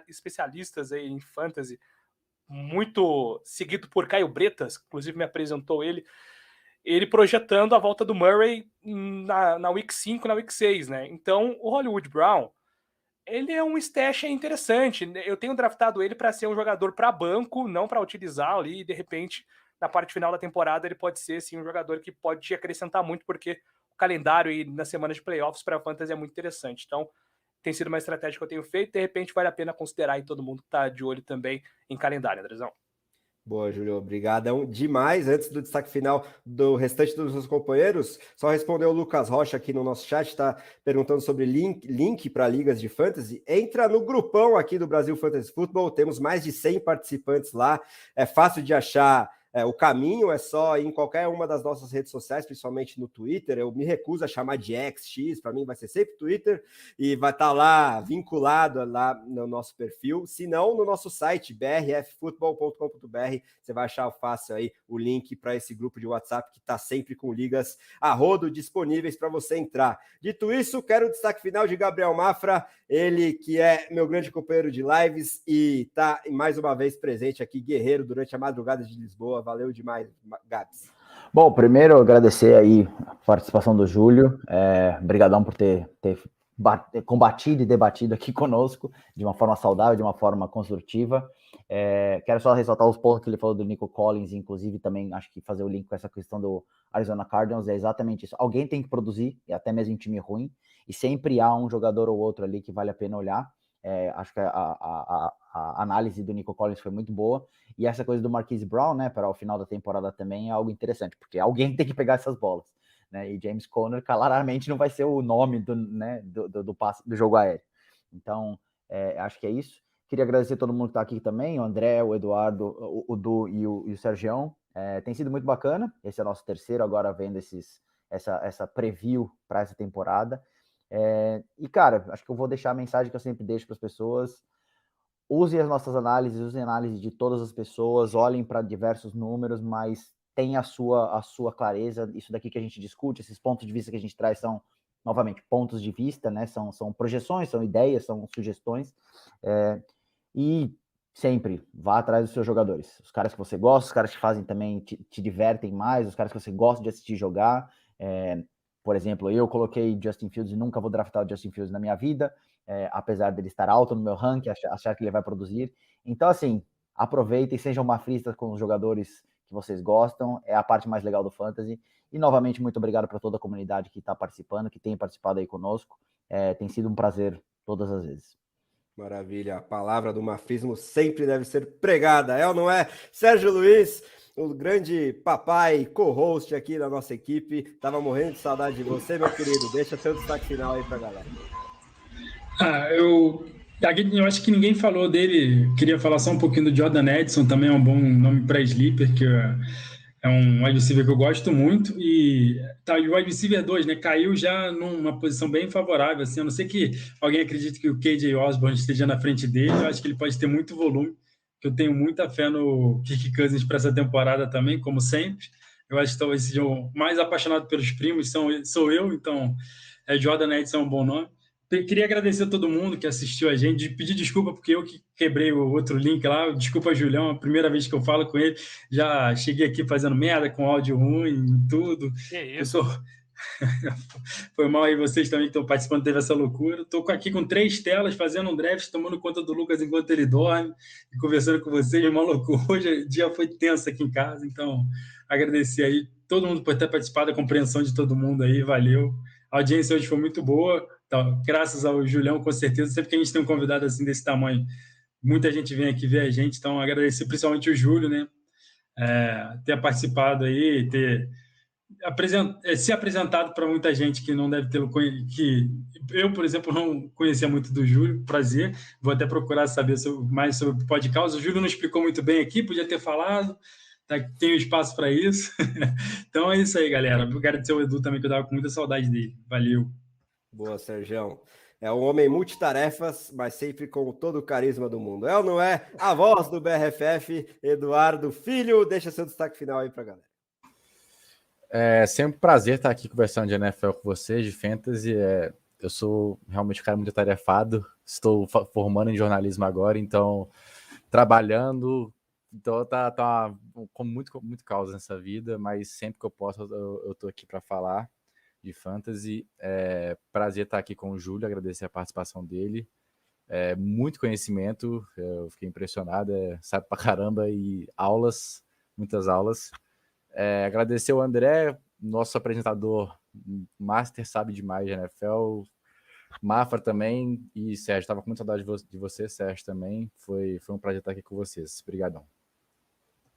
Speaker 2: especialistas aí em fantasy, muito seguido por Caio Bretas, inclusive me apresentou ele, ele projetando a volta do Murray na Week 5, na Week 6, né? Então, o Hollywood Brown, ele é um stash interessante. Eu tenho draftado ele para ser um jogador para banco, não para utilizar ali, e de repente, na parte final da temporada, ele pode ser sim um jogador que pode te acrescentar muito, porque o calendário e na semana de playoffs para fantasy é muito interessante. Então, tem sido uma estratégia que eu tenho feito, de repente vale a pena considerar aí todo mundo que está de olho também em calendário, Andrezão.
Speaker 1: Boa, Júlio, obrigadão demais. Antes do destaque final do restante dos seus companheiros, só respondeu o Lucas Rocha aqui no nosso chat, está perguntando sobre link para ligas de fantasy. Entra no grupão aqui do Brasil Fantasy Football, temos mais de 100 participantes lá, é fácil de achar. O caminho é só ir em qualquer uma das nossas redes sociais, principalmente no Twitter. Eu me recuso a chamar de XX, para mim vai ser sempre Twitter, e vai estar lá vinculado lá no nosso perfil. Se não, no nosso site, brffutbol.com.br, você vai achar fácil aí o link para esse grupo de WhatsApp que está sempre com ligas a rodo disponíveis para você entrar. Dito isso, quero o destaque final de Gabriel Mafra, ele que é meu grande companheiro de lives e está mais uma vez presente aqui, guerreiro, durante a madrugada de Lisboa. Valeu demais, Gabs.
Speaker 4: Bom, primeiro agradecer aí a participação do Júlio, brigadão por ter combatido e debatido aqui conosco de uma forma saudável, de uma forma construtiva. Quero só ressaltar os pontos que ele falou do Nico Collins, inclusive também acho que fazer o link com essa questão do Arizona Cardinals é exatamente isso. Alguém tem que produzir, e até mesmo em time ruim, e sempre há um jogador ou outro ali que vale a pena olhar. Acho que a análise do Nico Collins foi muito boa, e essa coisa do Marquise Brown, né, para o final da temporada também é algo interessante, porque alguém tem que pegar essas bolas, né, e James Conner claramente não vai ser o nome do passe do jogo aéreo. Então, acho que é isso. Queria agradecer a todo mundo que está aqui também, o André, o Eduardo, o Du e o Sergião. Tem sido muito bacana, esse é o nosso terceiro agora vendo essa preview para essa temporada. E, cara, acho que eu vou deixar a mensagem que eu sempre deixo para as pessoas: usem as nossas análises, usem a análise de todas as pessoas, olhem para diversos números, mas tenha a sua clareza. Isso daqui que a gente discute, esses pontos de vista que a gente traz são, novamente, pontos de vista, né? São projeções, são ideias, são sugestões. E sempre vá atrás dos seus jogadores. Os caras que você gosta, os caras que fazem também, te divertem mais, os caras que você gosta de assistir jogar. Por exemplo, eu coloquei Justin Fields e nunca vou draftar o Justin Fields na minha vida, apesar dele estar alto no meu ranking, achar que ele vai produzir. Então, assim, aproveitem, sejam mafristas com os jogadores que vocês gostam, é a parte mais legal do Fantasy. E, novamente, muito obrigado para toda a comunidade que está participando, que tem participado aí conosco. Tem sido um prazer todas as vezes.
Speaker 1: Maravilha, a palavra do mafismo sempre deve ser pregada, ou não é? Sérgio Luiz, o grande papai, co-host aqui da nossa equipe, tava morrendo de saudade de você, meu querido. Deixa seu destaque final aí pra galera.
Speaker 3: Eu acho que ninguém falou dele. Queria falar só um pouquinho do Jordan Edson, também é um bom nome para sleeper, que é um wide receiver que eu gosto muito. E o wide receiver 2, né, caiu já numa posição bem favorável, assim, a não ser que alguém acredite que o KJ Osborne esteja na frente dele. Eu acho que ele pode ter muito volume, que eu tenho muita fé no Kirk Cousins para essa temporada também, como sempre. Eu acho que talvez seja o mais apaixonado pelos primos, sou eu, então Jordan Edson é um bom nome. Queria agradecer a todo mundo que assistiu a gente, pedir desculpa porque eu que quebrei o outro link lá. Desculpa, Julião, a primeira vez que eu falo com ele, já cheguei aqui fazendo merda, com áudio ruim e tudo.
Speaker 2: Que isso?
Speaker 3: Foi mal aí vocês também que estão participando, teve essa loucura. Estou aqui com 3 telas, fazendo um draft, tomando conta do Lucas enquanto ele dorme e conversando com vocês, uma loucura. Hoje o dia foi tenso aqui em casa, então agradecer aí todo mundo por ter participado, a compreensão de todo mundo aí, valeu. A audiência hoje foi muito boa, então, graças ao Julião, com certeza. Sempre que a gente tem um convidado assim desse tamanho, muita gente vem aqui ver a gente, então agradecer principalmente o Júlio, né? Ter participado aí, ter se apresentado para muita gente que não deve ter que eu, por exemplo, não conhecia muito do Júlio. Prazer, vou até procurar saber mais sobre o podcast. O Júlio não explicou muito bem aqui, podia ter falado, tem espaço para isso. Então é isso aí, galera. Agradecer ao Edu também, que eu estava com muita saudade dele. Valeu.
Speaker 1: Boa, Sergião. É um homem multitarefas, mas sempre com todo o carisma do mundo. Ou não é? A voz do BRFF, Eduardo Filho. Deixa seu destaque final aí pra galera.
Speaker 5: É sempre um prazer estar aqui conversando de NFL com vocês, de Fantasy. Eu sou realmente um cara muito atarefado. Estou formando em jornalismo agora, então trabalhando, Então tá com muito causa nessa vida, mas sempre que eu posso eu tô aqui para falar de fantasy. Prazer estar aqui com o Júlio, agradecer a participação dele. Muito conhecimento, eu fiquei impressionado, sabe pra caramba, e muitas aulas. Agradecer o André, nosso apresentador master, sabe demais de NFL, Mafra também, e Sérgio, estava com muita saudade de você, Sérgio, também. Foi um prazer estar aqui com vocês. Obrigadão.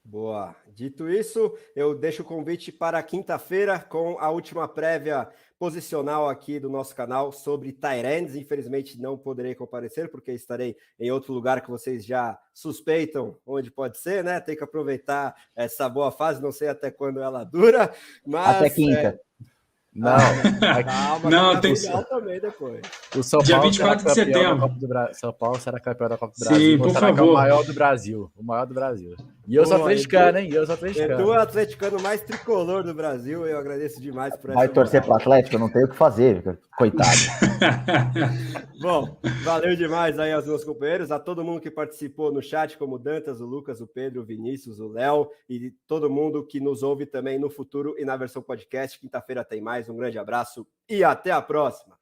Speaker 1: Boa. Dito isso, eu deixo o convite para quinta-feira com a última prévia posicional aqui do nosso canal sobre tight ends. Infelizmente não poderei comparecer porque estarei em outro lugar que vocês já suspeitam onde pode ser, né? Tem que aproveitar essa boa fase, não sei até quando ela dura, mas...
Speaker 4: Até quinta.
Speaker 5: Não,
Speaker 1: calma,
Speaker 3: não, tem
Speaker 1: também depois.
Speaker 5: O São
Speaker 3: Dia
Speaker 5: Paulo
Speaker 3: 24 de setembro.
Speaker 5: São Paulo será campeão da Copa do Brasil.
Speaker 3: Sim, por favor.
Speaker 5: O maior do Brasil. O maior do Brasil. E eu sou atleticano, hein? Eu sou atleticano.
Speaker 1: Tu é o atleticano mais tricolor do Brasil. Eu agradeço demais por essa.
Speaker 4: Vai torcer pro Atlético? Eu não tenho o que fazer, coitado.
Speaker 1: Bom, valeu demais aí aos meus companheiros, a todo mundo que participou no chat, como o Dantas, o Lucas, o Pedro, o Vinícius, o Léo e todo mundo que nos ouve também no futuro e na versão podcast. Quinta-feira tem mais. Um grande abraço e até a próxima.